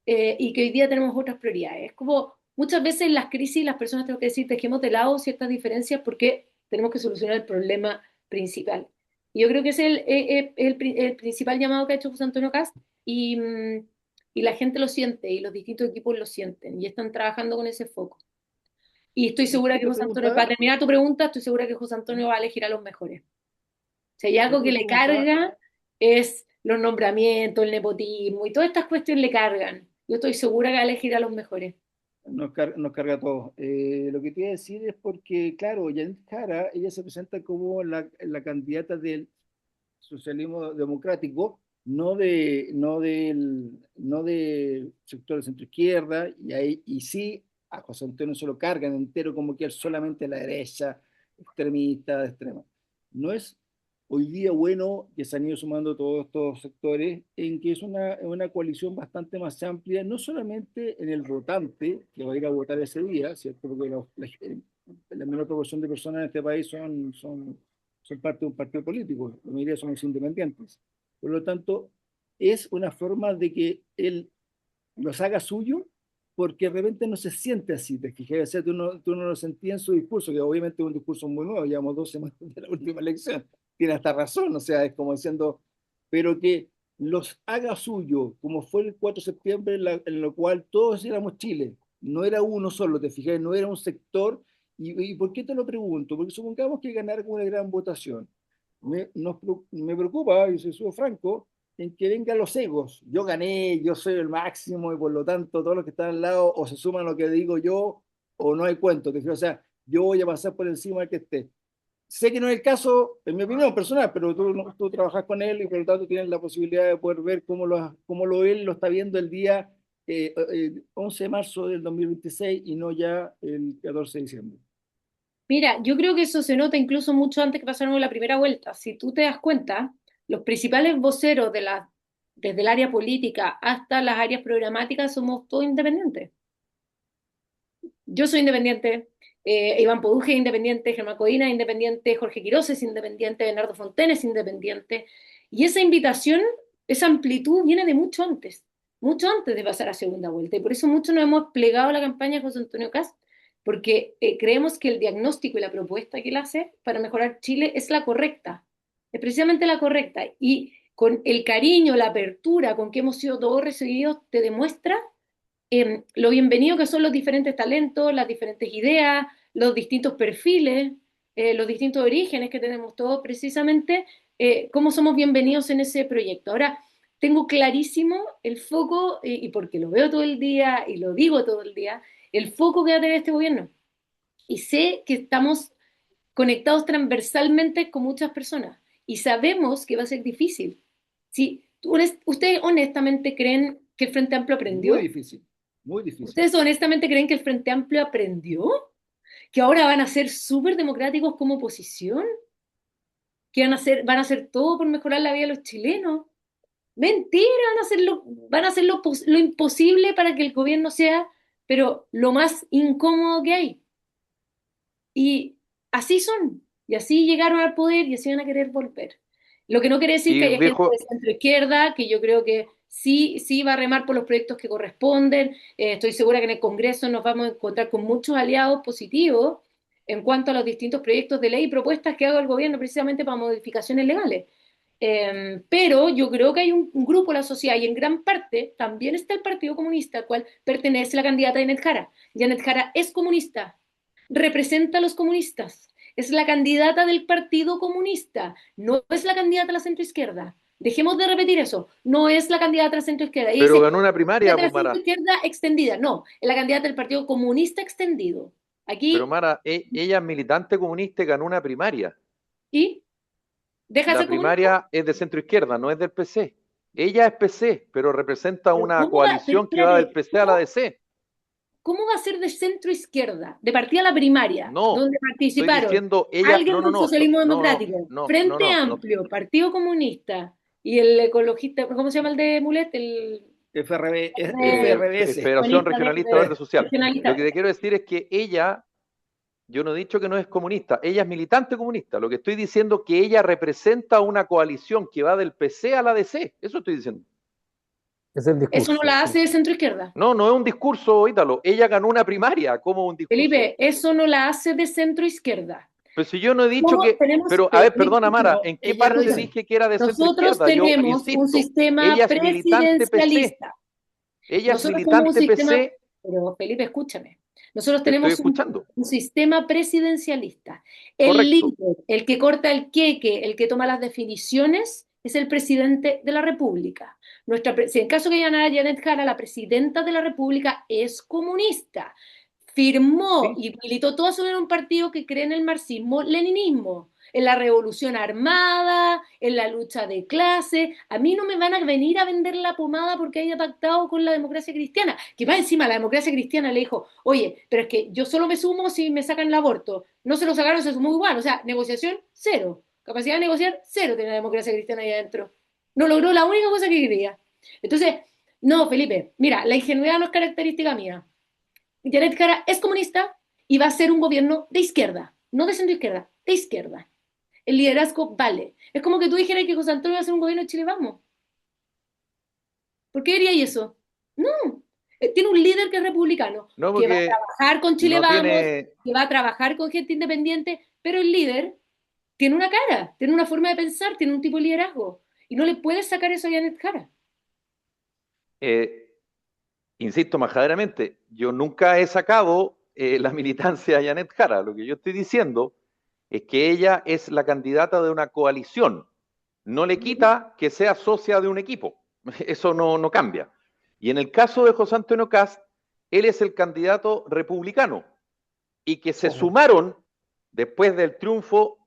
y que hoy día tenemos otras prioridades. Es como muchas veces en las crisis las personas tenemos que decir, dejemos de lado ciertas diferencias porque tenemos que solucionar el problema principal. Y yo creo que ese es el principal llamado que ha hecho José Antonio Cast y la gente lo siente y los distintos equipos lo sienten y están trabajando con ese foco. Y estoy segura que Otra José Antonio, pregunta, para terminar tu pregunta, estoy segura que José Antonio va a elegir a los mejores. Si hay algo que otra le pregunta, carga es los nombramientos, el nepotismo y todas estas cuestiones le cargan. Yo estoy segura que va a elegir a los mejores. nos carga a todos. Lo que te iba a decir es porque, claro, Janet Jara, ella se presenta como la candidata del socialismo democrático, no del sector de centro izquierda, y sí, a José Antonio se lo cargan entero como que él solamente la derecha, extremista, de extrema. No es hoy día bueno que se han ido sumando todos estos sectores en que es una coalición bastante más amplia, no solamente en el votante que va a ir a votar ese día, ¿cierto? Porque la menor proporción de personas en este país son parte de un partido político, la mayoría somos independientes. Por lo tanto, es una forma de que él los haga suyo, porque de repente no se siente así, te fijas, o sea, tú no lo sentías en su discurso, que obviamente es un discurso muy nuevo, llevamos 2 semanas de la última elección, tiene hasta razón, o sea, es como diciendo, pero que los haga suyo, como fue el 4 de septiembre, en lo cual todos éramos Chile, no era uno solo, te fijas, no era un sector. ¿Y por qué te lo pregunto? Porque supongamos que ganar con una gran votación. Me preocupa, y soy franco, en que vengan los egos. Yo gané, yo soy el máximo y por lo tanto todos los que están al lado o se suman a lo que digo yo o no hay cuento. O sea, yo voy a pasar por encima del que esté. sé que no es el caso, en mi opinión personal, pero tú, tú trabajas con él y por lo tanto tienes la posibilidad de poder ver él lo está viendo el día 11 de marzo del 2026 y no ya el 14 de diciembre. Mira, yo creo que eso se nota incluso mucho antes que pasaron la primera vuelta. Si tú te das cuenta, los principales voceros desde el área política hasta las áreas programáticas somos todos independientes. Yo soy independiente, Iván Poduje es independiente, Germán Codina es independiente, Jorge Quiroz es independiente, Bernardo Fontaine es independiente. Y esa invitación, esa amplitud viene de mucho antes de pasar a segunda vuelta. Y por eso mucho nos hemos plegado a la campaña de José Antonio Kast, porque creemos que el diagnóstico y la propuesta que él hace para mejorar Chile es la correcta, es precisamente la correcta. Y con el cariño, la apertura con que hemos sido todos recibidos, te demuestra lo bienvenido que son los diferentes talentos, las diferentes ideas, los distintos perfiles, los distintos orígenes que tenemos todos, precisamente cómo somos bienvenidos en ese proyecto. Ahora, tengo clarísimo el foco, y porque lo veo todo el día y lo digo todo el día, el foco que va a tener este gobierno. Y sé que estamos conectados transversalmente con muchas personas y sabemos que va a ser difícil. Si ¿ustedes honestamente creen que el Frente Amplio aprendió? Muy difícil, muy difícil. ¿Ustedes honestamente creen que el Frente Amplio aprendió? ¿Que ahora van a ser súper democráticos como oposición? ¿Que van a hacer todo por mejorar la vida de los chilenos? Mentira, van a hacer lo imposible para que el gobierno sea, pero lo más incómodo que hay. Y así son, y así llegaron al poder y así van a querer volver. Lo que no quiere decir Y que haya gente viejo, de centro izquierda, que yo creo que sí va a remar por los proyectos que corresponden. Estoy segura que en el Congreso nos vamos a encontrar con muchos aliados positivos en cuanto a los distintos proyectos de ley y propuestas que haga el gobierno precisamente para modificaciones legales. Pero yo creo que hay un grupo de la sociedad y en gran parte también está el Partido Comunista, al cual pertenece la candidata Janet Jara. Janet Jara es comunista, representa a los comunistas, es la candidata del Partido Comunista, no es la candidata a la centroizquierda. Dejemos de repetir eso, no es la candidata a la centroizquierda. Ella pero dice, ganó una primaria, candidata a pues la Mara. centroizquierda extendida, no, es la candidata del Partido Comunista extendido. Pero Aquí, Mara, ella es militante comunista y ganó una primaria. y deja de La ser comunista. primaria es de centro izquierda, no es del PC. Ella es PC, pero representa Pero una ¿cómo va? Pero coalición que va del espérate, PC a la DC. ¿cómo va a ser de centro izquierda? De partida a la primaria, No, donde estoy participaron diciendo ella, alguien del socialismo democrático, Frente no. Amplio, Partido Comunista y el ecologista, ¿cómo se llama el de Mulet? El FRBS. Federación Comunista Regionalista Verde, Verde Social. Lo regionalista. que te quiero decir es que ella, yo no he dicho que no es comunista, ella es militante comunista. Lo que estoy diciendo es que ella representa una coalición que va del PC a la DC. Eso estoy diciendo. Es el Eso no discurso, la sí. hace de centro izquierda. No, no es un discurso, Ítalo. Ella ganó una primaria como un discurso. Felipe, eso no la hace de centro izquierda. Pues si yo no he dicho que... Pero, a ver, perdona, Mara, ¿en qué ella lo parte dice. dije que era de centro Nosotros izquierda? Yo tenemos un insisto, sistema ella es militante PC. presidencialista. Ella es Nosotros tenemos un militante sistema, PC. pero Felipe, escúchame. Nosotros Te estoy tenemos escuchando. un sistema presidencialista. El Correcto. líder, el que corta el queque, el que toma las definiciones, es el presidente de la República. Si en caso que ganara Janet Jara, la presidenta de la República es comunista. Firmó Sí. y militó toda su vida en un partido que cree en el marxismo-leninismo, en la revolución armada, en la lucha de clase. A mí no me van a venir a vender la pomada porque haya pactado con la democracia cristiana. Que más encima la democracia cristiana le dijo, oye, pero es que yo solo me sumo si me sacan el aborto. No se lo sacaron, se sumó igual. O sea, negociación, cero. Capacidad de negociar, cero tiene la democracia cristiana ahí adentro. No logró la única cosa que quería. Entonces, no, Felipe, mira, la ingenuidad no es característica mía. Janet Jara es comunista y va a ser un gobierno de izquierda, no de centro izquierda, de izquierda. El liderazgo vale. Es como que tú dijeras que José Antonio va a ser un gobierno de Chile Vamos. ¿Por qué diría eso? No. Tiene un líder que es republicano, No, que va a porque trabajar con Chile no Vamos, tiene... que va a trabajar con gente independiente, pero el líder tiene una cara, tiene una forma de pensar, tiene un tipo de liderazgo. Y no le puedes sacar eso a Janet Jara. Insisto majaderamente, yo nunca he sacado la militancia de Janet Jara. Lo que yo estoy diciendo es que ella es la candidata de una coalición. No le quita que sea socia de un equipo. Eso no cambia. Y en el caso de José Antonio Kast, él es el candidato republicano y que se sumaron después del triunfo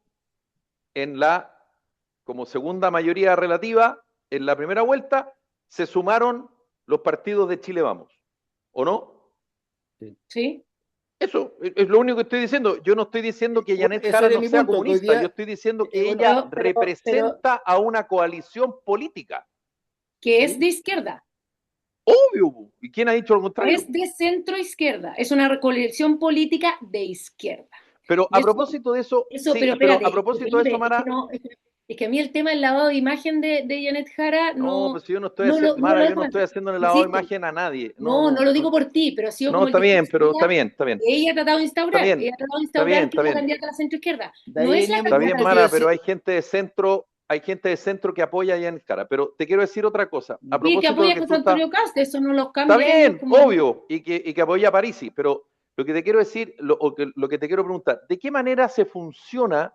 como segunda mayoría relativa, en la primera vuelta, se sumaron los partidos de Chile Vamos, ¿o no? Sí. Eso es lo único que estoy diciendo. Yo no estoy diciendo que Janet Ese Jara era no mi sea punto, que hoy comunista, día, yo estoy diciendo que bueno, ella pero representa a una coalición política. que es Sí. de izquierda, Obvio. ¿Y quién ha dicho lo contrario? es de centro izquierda, es una coalición política de izquierda. Pero Y a propósito de eso, eso, sí, pero pero espérate, a propósito de Felipe, eso, Mara, es que a mí el tema del lavado de imagen de Janet Jara no, pues si yo no estoy no haciendo, no Mara, lo yo no dejo de estoy hacer. haciendo el lavado de Insisto, imagen a nadie. no lo digo por ti, pero ha sido No, como el está bien, pero discurso está bien. que ella ha tratado de Está instaurar. bien, Ella ha tratado de está bien, instaurar que está es la bien. candidata a la centro izquierda. De No ahí es la venía mi Está bien, punto, candidata. Mara, que pero hay gente de centro que apoya a Janet Jara. Pero te quiero decir otra cosa. A Sí, que propósito de lo apoya a que José tú estás. Antonio Cast, eso no los Está cambia a ellos bien, como. obvio, y que apoya a Parisi, pero lo que te quiero decir, lo que te quiero preguntar, ¿de qué manera se funciona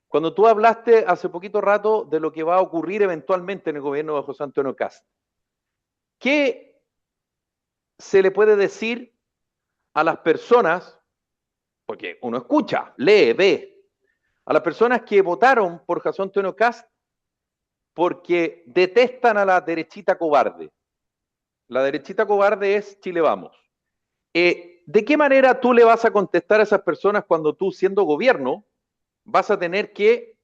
cuando tú hablaste hace poquito rato de lo que va a ocurrir eventualmente en el gobierno de José Antonio Cast? ¿Qué se le puede decir a las personas, porque uno escucha, lee, ve, a las personas que votaron por José Antonio Cast porque detestan a la derechita cobarde? La derechita cobarde es Chile Vamos. ¿De qué manera tú le vas a contestar a esas personas cuando tú, siendo gobierno, vas a tener que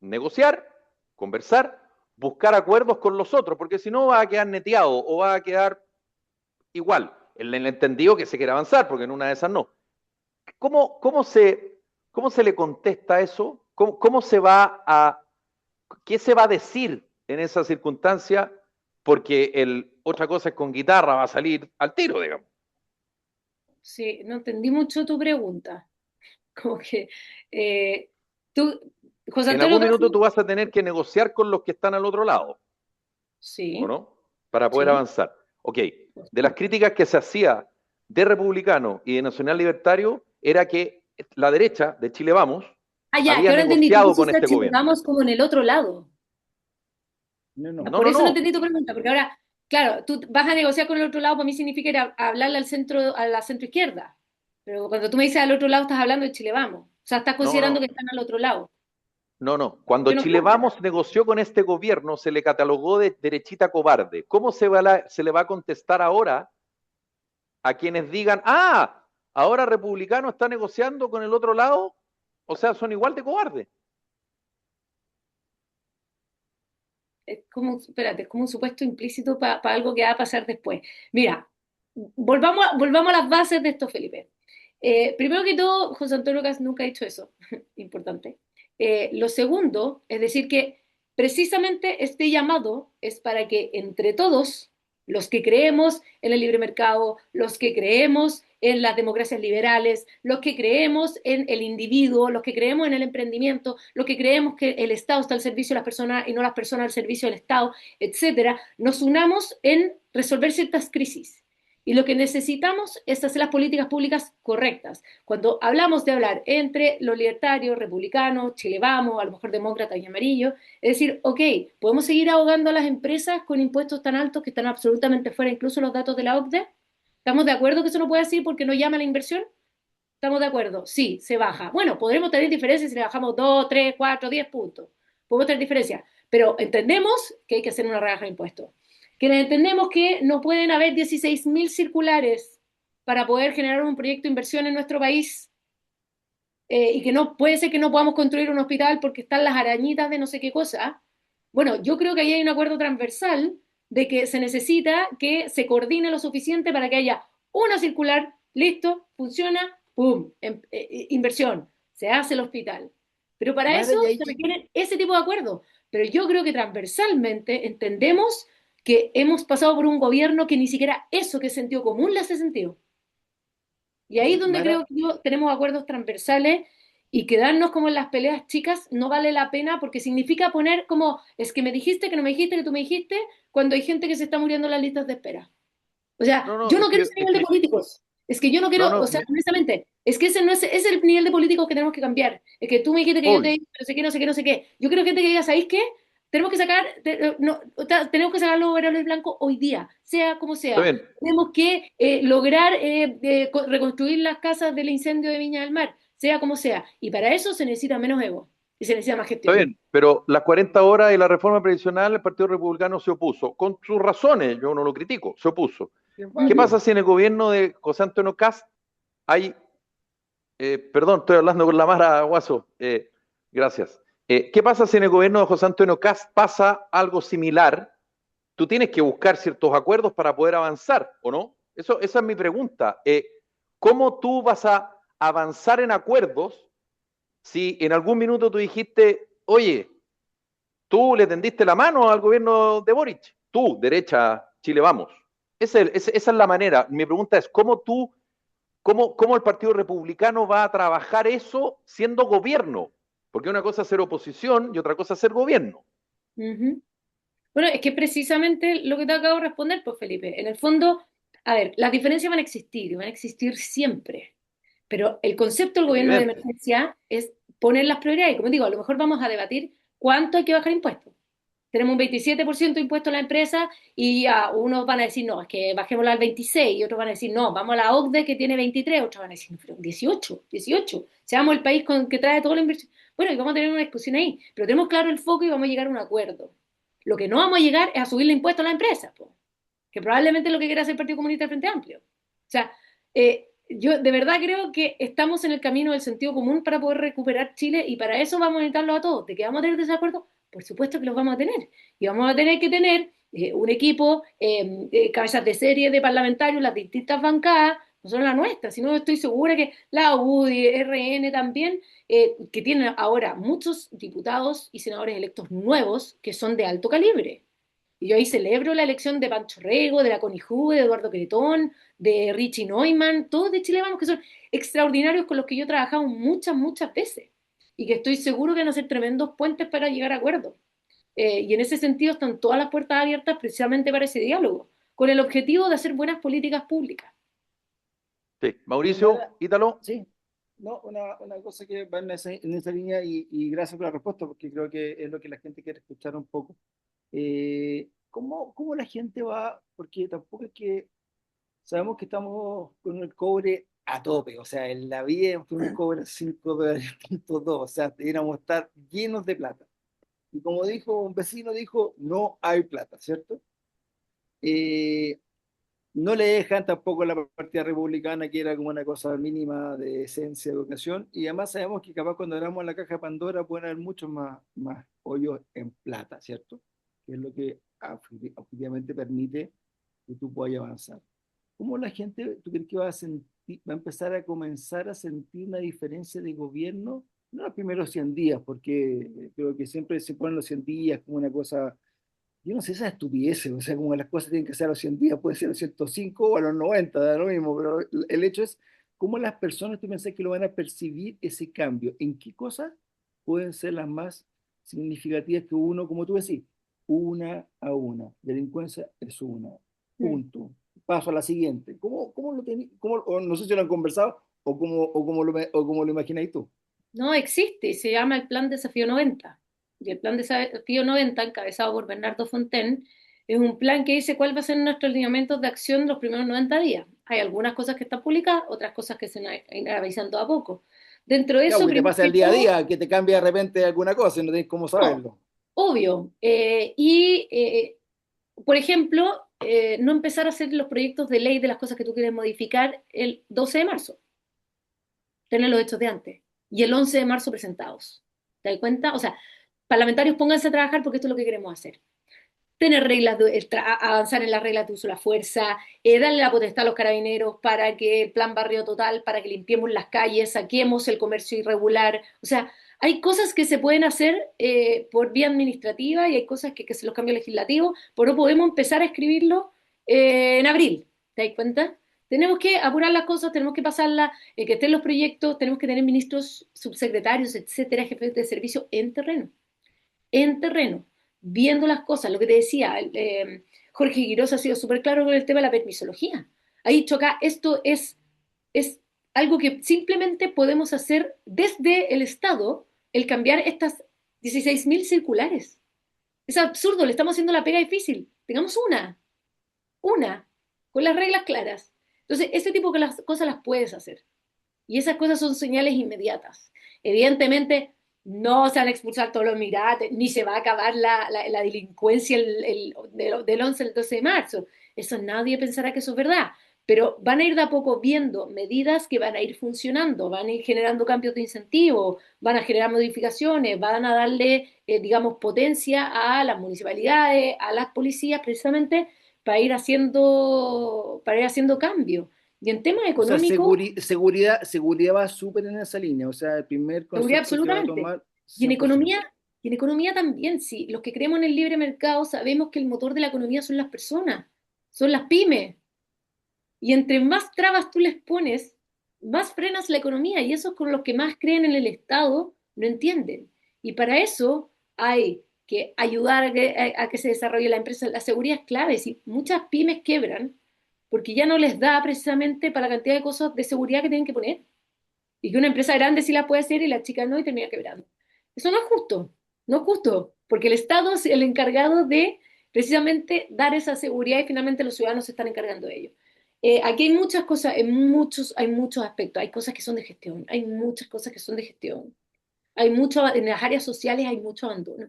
negociar, conversar, buscar acuerdos con los otros? Porque si no, va a quedar neteado o va a quedar igual, en el entendido que se quiere avanzar, porque en una de esas no. ¿Cómo se le contesta eso? ¿Qué se va a decir en esa circunstancia? Porque otra cosa es con guitarra, va a salir al tiro, digamos. Sí, no entendí mucho tu pregunta. Como que eh, tú, José En Antonio algún Cast, minuto tú vas a tener que negociar con los que están al otro lado, ¿o sí, no? Para poder sí. avanzar. Ok, de las críticas que se hacía de republicano y de nacional libertario era que la derecha de Chile Vamos Ah, ya, que había ahora entendí, tú negociado con pusiste a este Chile gobierno. Vamos como en el otro lado. no. No, Por no, eso no no. entendí tu pregunta, porque ahora, claro, tú vas a negociar con el otro lado, para mí significa ir a hablarle al centro, a la centro izquierda. Pero cuando tú me dices al otro lado, estás hablando de Chile Vamos. O sea, estás No, considerando no. que están al otro lado. No, no. Cuando Yo no Chile creo. Vamos negoció con este gobierno, se le catalogó de derechita cobarde. ¿Cómo se le va a contestar ahora a quienes digan, ahora republicano está negociando con el otro lado? O sea, son igual de cobardes. Es como, espérate, es como un supuesto implícito para algo que va a pasar después. Mira, volvamos a las bases de esto, Felipe. Primero que todo, José Antonio Cast nunca ha dicho eso, importante. Lo segundo, es decir, que precisamente este llamado es para que entre todos, los que creemos en el libre mercado, los que creemos en las democracias liberales, los que creemos en el individuo, los que creemos en el emprendimiento, los que creemos que el Estado está al servicio de las personas y no las personas al servicio del Estado, etcétera, nos unamos en resolver ciertas crisis. Y lo que necesitamos es hacer las políticas públicas correctas. Cuando hablamos de hablar entre los libertarios, republicanos, Chile Vamos, a lo mejor demócratas y amarillos, es decir, ok, podemos seguir ahogando a las empresas con impuestos tan altos que están absolutamente fuera, incluso los datos de la OCDE. ¿Estamos de acuerdo que eso no puede decir porque no llama a la inversión? ¿Estamos de acuerdo? Sí, se baja. Bueno, podremos tener diferencias si le bajamos 2, 3, 4, 10 puntos. Podemos tener diferencias, pero entendemos que hay que hacer una rebaja de impuestos. Que entendemos que no pueden haber 16.000 circulares para poder generar un proyecto de inversión en nuestro país y que no puede ser que no podamos construir un hospital porque están las arañitas de no sé qué cosa. Bueno, yo creo que ahí hay un acuerdo transversal de que se necesita que se coordine lo suficiente para que haya una circular, listo, funciona, ¡pum! Inversión, se hace el hospital. Pero para Mara, eso y ahí, se requieren ese tipo de acuerdos. Pero yo creo que transversalmente entendemos que hemos pasado por un gobierno que ni siquiera eso que es sentido común le hace sentido. Y ahí es donde Mara, creo que tenemos acuerdos transversales y quedarnos como en las peleas chicas no vale la pena porque significa poner como, es que me dijiste, que no me dijiste, que tú me dijiste, cuando hay gente que se está muriendo en las listas de espera. O No, sea, no, yo es no quiero que, ese nivel de políticos. Es que yo no no, quiero, o no, sea, honestamente, es que ese no es el nivel de políticos que tenemos que cambiar. Es que tú me dijiste que yo te obvio. dije, no sé qué, no sé qué, no sé qué. Yo quiero gente que diga, ¿sabéis qué? Tenemos que sacar, tenemos que sacar los overoles blancos hoy día, sea como Está sea. bien. Tenemos que lograr reconstruir las casas del incendio de Viña del Mar, sea como sea. Y para eso se necesita menos ego. y se necesita más Está gestión. bien, pero las 40 horas y la reforma previsional, el Partido Republicano se opuso, con sus razones, yo no lo critico, se opuso. Es ¿Qué válido. pasa si en el gobierno de José Antonio Cast hay, perdón, estoy hablando con la Mara Guaso, gracias. ¿Qué pasa si en el gobierno de José Antonio Cast pasa algo similar? Tú tienes que buscar ciertos acuerdos para poder avanzar, ¿o no? Esa es mi pregunta. ¿Cómo tú vas a avanzar en acuerdos si en algún minuto tú dijiste, oye, tú le tendiste la mano al gobierno de Boric, tú, derecha, Chile, vamos? Esa es la manera. Mi pregunta es, ¿cómo el Partido Republicano va a trabajar eso siendo gobierno? Porque una cosa es ser oposición y otra cosa es ser gobierno. Ujú. Bueno, es que precisamente lo que te acabo de responder, pues Felipe, en el fondo, a ver, las diferencias van a existir y van a existir siempre, pero el concepto del gobierno de Evidente. emergencia es poner las prioridades. Y como digo, a lo mejor vamos a debatir cuánto hay que bajar impuestos. Tenemos un 27% de impuesto a la empresa y unos van a decir, no, es que bajémoslo al 26%, y otros van a decir, no, vamos a la OCDE que tiene 23%, otros van a decir, pero 18%, seamos el país que trae toda la inversión. Bueno, y vamos a tener una discusión ahí, pero tenemos claro el foco y vamos a llegar a un acuerdo. Lo que no vamos a llegar es a subirle impuestos a la empresa, po, que probablemente es lo que quiere hacer el Partido Comunista del Frente Amplio. O sea, yo de verdad creo que estamos en el camino del sentido común para poder recuperar Chile y para eso vamos a necesitarlo a todos. ¿De que vamos a tener desacuerdos? Por supuesto que los vamos a tener. Y vamos a tener que tener un equipo, cabezas de serie de parlamentarios, las distintas bancadas, no solo la nuestra, sino estoy segura que la UDI, RN también, que tienen ahora muchos diputados y senadores electos nuevos que son de alto calibre. Y yo ahí celebro la elección de Pancho Rego, de la Conijú, de Eduardo Cretón, de Richie Neumann, todos de Chile Vamos, que son extraordinarios con los que yo he trabajado muchas, muchas veces. Y que estoy seguro que van a ser tremendos puentes para llegar a acuerdos. Y en ese sentido están todas las puertas abiertas precisamente para ese diálogo, con el objetivo de hacer buenas políticas públicas. Sí. Y Mauricio, nada, Ítalo. sí, no, una cosa que va en esa línea y gracias por la respuesta porque creo que es lo que la gente quiere escuchar un poco. ¿Cómo la gente va? Porque tampoco es que sabemos que estamos con el cobre a tope, o sea, en la vida fue un cobre $5.2, o sea, deberíamos estar llenos de plata. Y como dijo un vecino, dijo, no hay plata, ¿cierto? Eh, no le dejan tampoco la partida republicana, que era como una cosa mínima de esencia de educación, y además sabemos que capaz cuando abramos la caja de Pandora pueden haber muchos más hoyos en plata, ¿cierto? Que es lo que objetivamente permite que tú puedas avanzar. ¿Cómo la gente, tú crees que va a empezar a comenzar a sentir una diferencia de gobierno? No los primeros 100 días, porque creo que siempre se ponen los 100 días como una cosa, yo no sé, esa estupidez, o sea, como las cosas tienen que ser a los 100 días, puede ser a los 105 o a los 90, da lo mismo, pero el hecho es cómo las personas, tú pensás que lo van a percibir ese cambio, en qué cosas pueden ser las más significativas que uno, como tú decís, una a una, delincuencia es una, Mm. punto, paso a la siguiente. ¿Cómo lo tenéis? O no sé si lo han conversado o cómo lo imagináis tú. No existe y se llama el Plan Desafío 90. Y el Plan Desafío 90, encabezado por Bernardo Fontaine, es un plan que dice cuál va a ser nuestros lineamientos de acción los primeros 90 días. Hay algunas cosas que están publicadas, otras cosas que se irán avisando a poco. Dentro de Claro, eso, que te primero pasa que el día a todo, día, que te cambia de repente alguna cosa y no tienes cómo no, saberlo. obvio. Por ejemplo, no empezar a hacer los proyectos de ley de las cosas que tú quieres modificar el 12 de marzo, tener los hechos de antes, y el 11 de marzo presentados. ¿Te das cuenta? O sea, parlamentarios, pónganse a trabajar porque esto es lo que queremos hacer. Tener reglas, avanzar en las reglas de uso de la fuerza, darle la potestad a los carabineros para que el plan barrio total, para que limpiemos las calles, saquemos el comercio irregular. O sea, hay cosas que se pueden hacer por vía administrativa y hay cosas que se los cambios legislativos, pero no podemos empezar a escribirlo en abril. ¿Te das cuenta? Tenemos que apurar las cosas, tenemos que pasarlas, que estén los proyectos, tenemos que tener ministros, subsecretarios, etcétera, jefes de servicio en terreno, viendo las cosas. Lo que te decía, Jorge Quirós ha sido súper claro con el tema de la permisología. Ha dicho acá, es algo que simplemente podemos hacer desde el Estado, el cambiar estas 16.000 circulares. Es absurdo, le estamos haciendo la pega difícil. Tengamos una, con las reglas claras. Entonces, ese tipo de cosas las puedes hacer. Y esas cosas son señales inmediatas. Evidentemente, no se van a expulsar todos los migrantes, ni se va a acabar la delincuencia del 11 al 12 de marzo. Eso nadie pensará que eso es verdad. Pero van a ir de a poco viendo medidas que van a ir funcionando, van a ir generando cambios de incentivo, van a generar modificaciones, van a darle, digamos, potencia a las municipalidades, a las policías, precisamente para ir haciendo cambios. Y en temas O sea, económicos, seguridad va súper en esa línea. O sea, el primer seguridad concepto que va a absolutamente. tomar Y en 100%. economía, y en economía también, sí. Los que creemos en el libre mercado sabemos que el motor de la economía son las personas, son las pymes. Y entre más trabas tú les pones, más frenas la economía. Y esos con los que más creen en el Estado no entienden. Y para eso hay que ayudar a que se desarrolle la empresa. La seguridad es clave. Si muchas pymes quebran porque ya no les da precisamente para la cantidad de cosas de seguridad que tienen que poner. Y que una empresa grande sí la puede hacer y la chica no y termina quebrando. Eso no es justo, no es justo, porque el Estado es el encargado de precisamente dar esa seguridad y finalmente los ciudadanos se están encargando de ello. Aquí hay muchas cosas, hay muchos aspectos, hay cosas que son de gestión, hay muchas cosas que son de gestión, hay mucho, en las áreas sociales hay mucho abandono.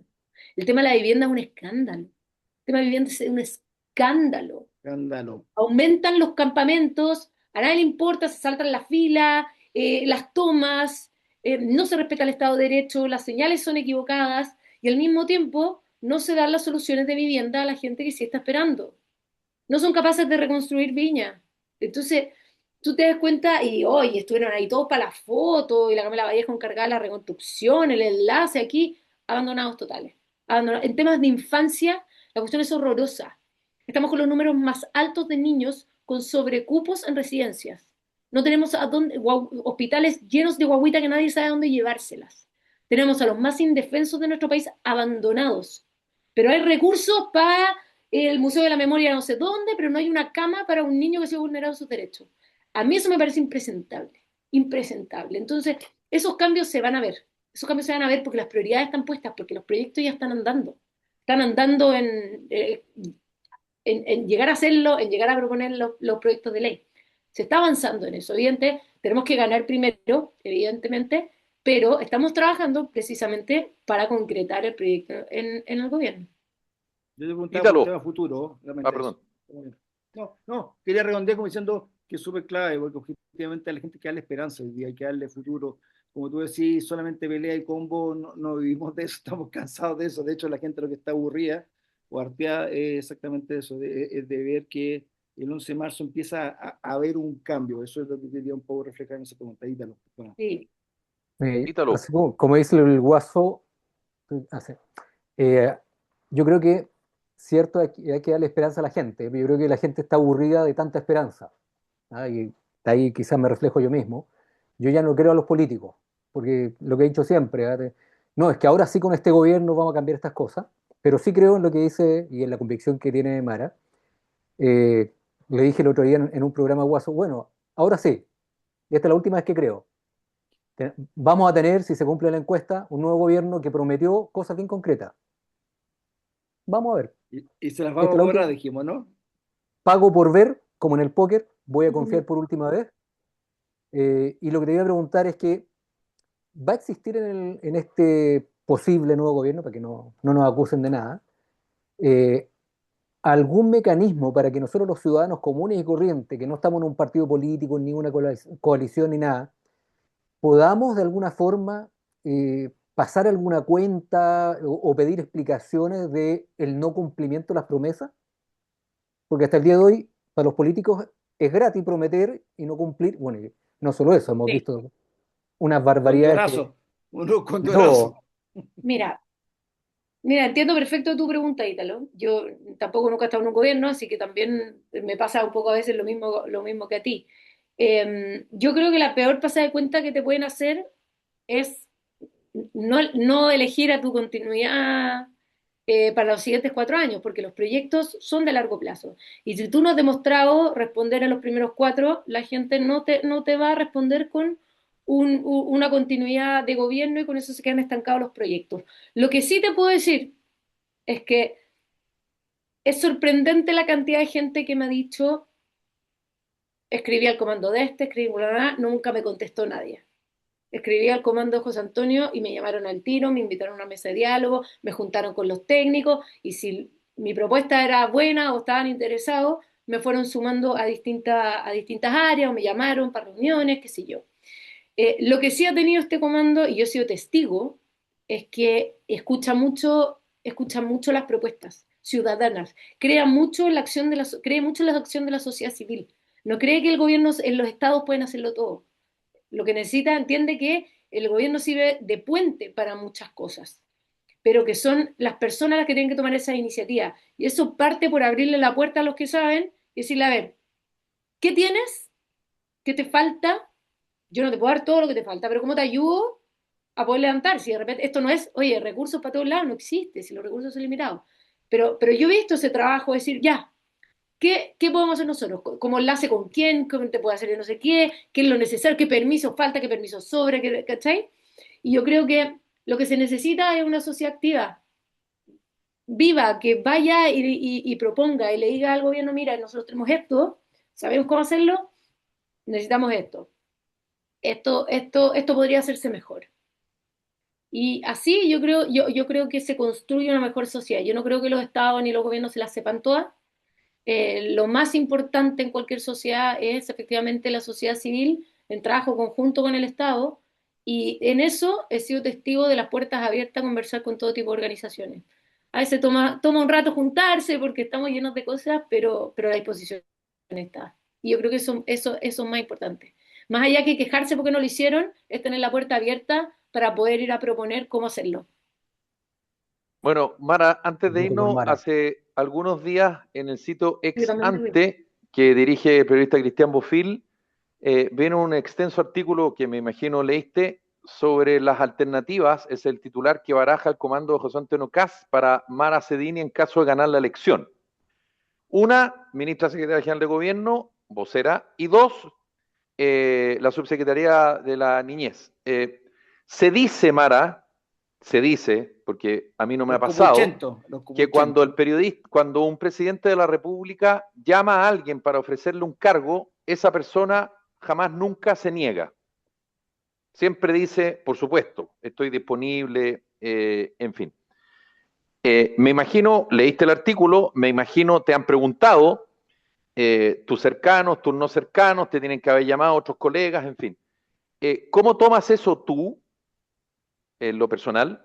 El tema de la vivienda es un escándalo, el tema de la vivienda es un escándalo. Escándalo. Aumentan los campamentos, a nadie le importa, se saltan la fila, las tomas, no se respeta el Estado de Derecho, las señales son equivocadas y al mismo tiempo no se dan las soluciones de vivienda a la gente que sí está esperando. No son capaces de reconstruir Viña. Entonces, tú te das cuenta y hoy estuvieron ahí todos para la foto y la Camila Vallejo encargada de la reconstrucción, el enlace aquí, abandonados totales. Abandonados. En temas de infancia, la cuestión es horrorosa. Estamos con los números más altos de niños con sobrecupos en residencias. No tenemos hospitales llenos de guaguitas que nadie sabe a dónde llevárselas. Tenemos a los más indefensos de nuestro país abandonados. Pero hay recursos para el Museo de la Memoria no sé dónde, pero no hay una cama para un niño que se ha vulnerado sus derechos. A mí eso me parece impresentable, impresentable. Entonces, esos cambios se van a ver, esos cambios se van a ver porque las prioridades están puestas, porque los proyectos ya están andando en llegar a hacerlo, en llegar a proponer los proyectos de ley. Se está avanzando en eso, evidente, tenemos que ganar primero, evidentemente, pero estamos trabajando precisamente para concretar el proyecto en el gobierno. Yo te preguntaba por un Ítalo. tema futuro, Ah, realmente eso. perdón. No, no, quería redondear como diciendo que es súper clave, porque objetivamente a la gente hay que darle esperanza y hay que darle futuro. Como tú decís, solamente pelea y combo, no, no vivimos de eso, estamos cansados de eso. De hecho, la gente lo que está aburrida o harteada es exactamente eso, de ver que el 11 de marzo empieza a haber un cambio. Eso es lo que quería un poco reflejar en esa pregunta. Ítalo, bueno. Sí. Ítalo. Así como dice el Guaso, hace, eh, yo creo que cierto hay que darle esperanza a la gente. Yo creo que la gente está aburrida de tanta esperanza. ¿Ah? Y de ahí quizás me reflejo yo mismo. Yo ya no creo a los políticos, porque lo que he dicho siempre, ¿ah? No, es que ahora sí con este gobierno vamos a cambiar estas cosas, pero sí creo en lo que dice y en la convicción que tiene Mara. Le dije el otro día en un programa Guaso, bueno, ahora sí, esta es la última vez que creo. Vamos a tener, si se cumple la encuesta, un nuevo gobierno que prometió cosas bien concretas. Vamos a ver. Y se las Esta vamos es a la cobrar, última. dijimos, ¿no? Pago por ver, como en el póker, voy a Ujú. confiar por última vez. Y lo que te voy a preguntar es que va a existir en este posible nuevo gobierno, para que no nos acusen de nada, eh, algún mecanismo para que nosotros los ciudadanos comunes y corrientes, que no estamos en un partido político, en ninguna coalición ni nada, podamos de alguna forma pasar alguna cuenta o pedir explicaciones de el no cumplimiento de las promesas, porque hasta el día de hoy para los políticos es gratis prometer y no cumplir. Bueno, y no solo eso, hemos Sí. visto unas barbaridades que Condonazo, uno condonazo. no. Mira, mira, entiendo perfecto tu pregunta, Ítalo. Yo tampoco nunca he estado en un gobierno, así que también me pasa un poco a veces lo mismo que a ti. Yo creo que la peor pasada de cuenta que te pueden hacer es no elegir a tu continuidad para los siguientes 4 años, porque los proyectos son de largo plazo. Y si tú no has demostrado responder en los primeros 4, la gente no te va a responder con una continuidad de gobierno y con eso se quedan estancados los proyectos. Lo que sí te puedo decir es que es sorprendente la cantidad de gente que me ha dicho, escribí al comando de este, escribí, bla, bla, bla, nunca me contestó nadie. escribí al comando de José Antonio y me llamaron al tiro, me invitaron a una mesa de diálogo, me juntaron con los técnicos y si mi propuesta era buena o estaban interesados, me fueron sumando a distintas áreas o me llamaron para reuniones, qué sé yo. Lo que sí ha tenido este comando, y yo he sido testigo, es que escucha mucho las propuestas ciudadanas, cree mucho en la acción de la sociedad civil. No cree que el gobierno en los estados pueden hacerlo todo. Lo que necesita, entiende que el gobierno sirve de puente para muchas cosas, pero que son las personas las que tienen que tomar esa iniciativa. Y eso parte por abrirle la puerta a los que saben y decirle, a ver, ¿qué tienes? ¿Qué te falta? Yo no te puedo dar todo lo que te falta, pero ¿cómo te ayudo a poder levantar? Si de repente esto no es, oye, recursos para todos lados, no existe, si los recursos son limitados. Pero yo he visto ese trabajo de decir, ya, ¿qué podemos hacer nosotros? ¿Cómo enlace con quién? ¿Cómo te puede hacer de no sé qué? ¿Qué es lo necesario? ¿Qué permiso falta? ¿Qué permiso sobra? ¿Cachai? Y yo creo que lo que se necesita es una sociedad activa, viva, que vaya y proponga y le diga al gobierno, mira, nosotros tenemos esto, sabemos cómo hacerlo, necesitamos esto. Esto podría hacerse mejor. Y así yo creo que se construye una mejor sociedad. Yo no creo que los estados ni los gobiernos se las sepan todas. Lo más importante en cualquier sociedad es efectivamente la sociedad civil en trabajo conjunto con el Estado y en eso he sido testigo de las puertas abiertas a conversar con todo tipo de organizaciones. A veces toma un rato juntarse porque estamos llenos de cosas, pero la disposición está. Y yo creo que eso es más importante. Más allá que quejarse porque no lo hicieron, es tener la puerta abierta para poder ir a proponer cómo hacerlo. Bueno, Mara, antes de Voto por irnos, Mara. hace algunos días en el sitio Yo Ex también lo digo. Ante, que dirige el periodista Cristian Bofil, vino un extenso artículo que me imagino leíste sobre las alternativas, es el titular que baraja el comando de José Antonio Kast para Mara Cedini en caso de ganar la elección. Una, ministra secretaria general de gobierno, vocera, y dos, la subsecretaría de la niñez. Se dice, Mara, se dice, porque a mí no me ha pasado, que cuando un presidente de la República llama a alguien para ofrecerle un cargo, esa persona jamás nunca se niega. Siempre dice, por supuesto, estoy disponible, en fin. Me imagino, leíste el artículo, me imagino te han preguntado, tus cercanos, tus no cercanos, te tienen que haber llamado otros colegas, en fin. ¿Cómo tomas eso tú, en lo personal?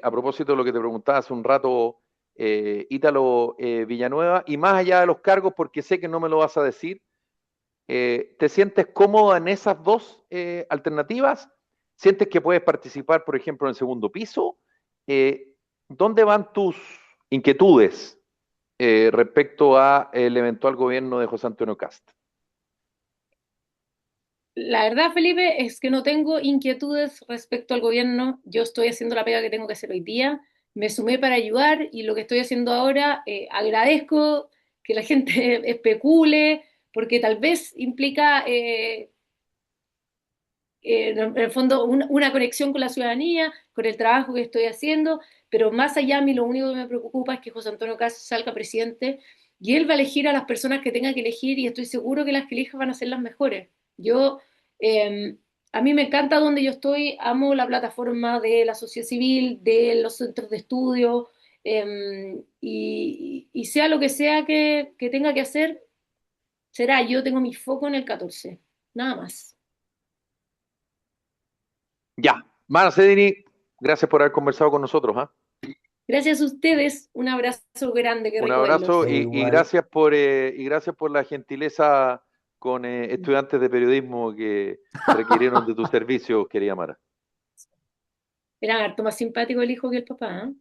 A propósito de lo que te preguntaba hace un rato, Ítalo Villanueva, y más allá de los cargos, porque sé que no me lo vas a decir, ¿te sientes cómoda en esas dos alternativas? ¿Sientes que puedes participar, por ejemplo, en el segundo piso? ¿Dónde van tus inquietudes respecto al eventual gobierno de José Antonio Kast? La verdad, Felipe, es que no tengo inquietudes respecto al gobierno. Yo estoy haciendo la pega que tengo que hacer hoy día. Me sumé para ayudar y lo que estoy haciendo ahora, agradezco que la gente especule, porque tal vez implica, en el fondo, una conexión con la ciudadanía, con el trabajo que estoy haciendo, pero más allá, a mí lo único que me preocupa es que José Antonio Kast salga presidente y él va a elegir a las personas que tenga que elegir y estoy seguro que las que elija van a ser las mejores. Yo, eh, a mí me encanta donde yo estoy, amo la plataforma de la sociedad civil, de los centros de estudio, y sea lo que sea que tenga que hacer, será, yo tengo mi foco en el 14, nada más. Ya, Mara Cedini, gracias por haber conversado con nosotros. Gracias a ustedes, un abrazo grande, qué Un rico abrazo verlos. y gracias por la gentileza con estudiantes de periodismo que requirieron de tus servicios, querida Mara. Era harto más simpático el hijo que el papá, ¿eh?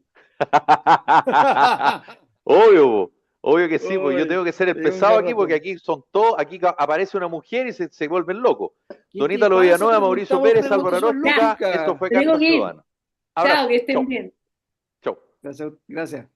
Obvio que sí, pues yo tengo que ser el pesado aquí porque aquí son todos, aquí aparece una mujer y se vuelven locos. Don Ítalo Villanueva, Mauricio Pérez, Álvaro Aróstica, esto fue Tengo Carta que ir. Ciudadana. Chao, Abrazo. que estén Chau. bien. Chau. Gracias.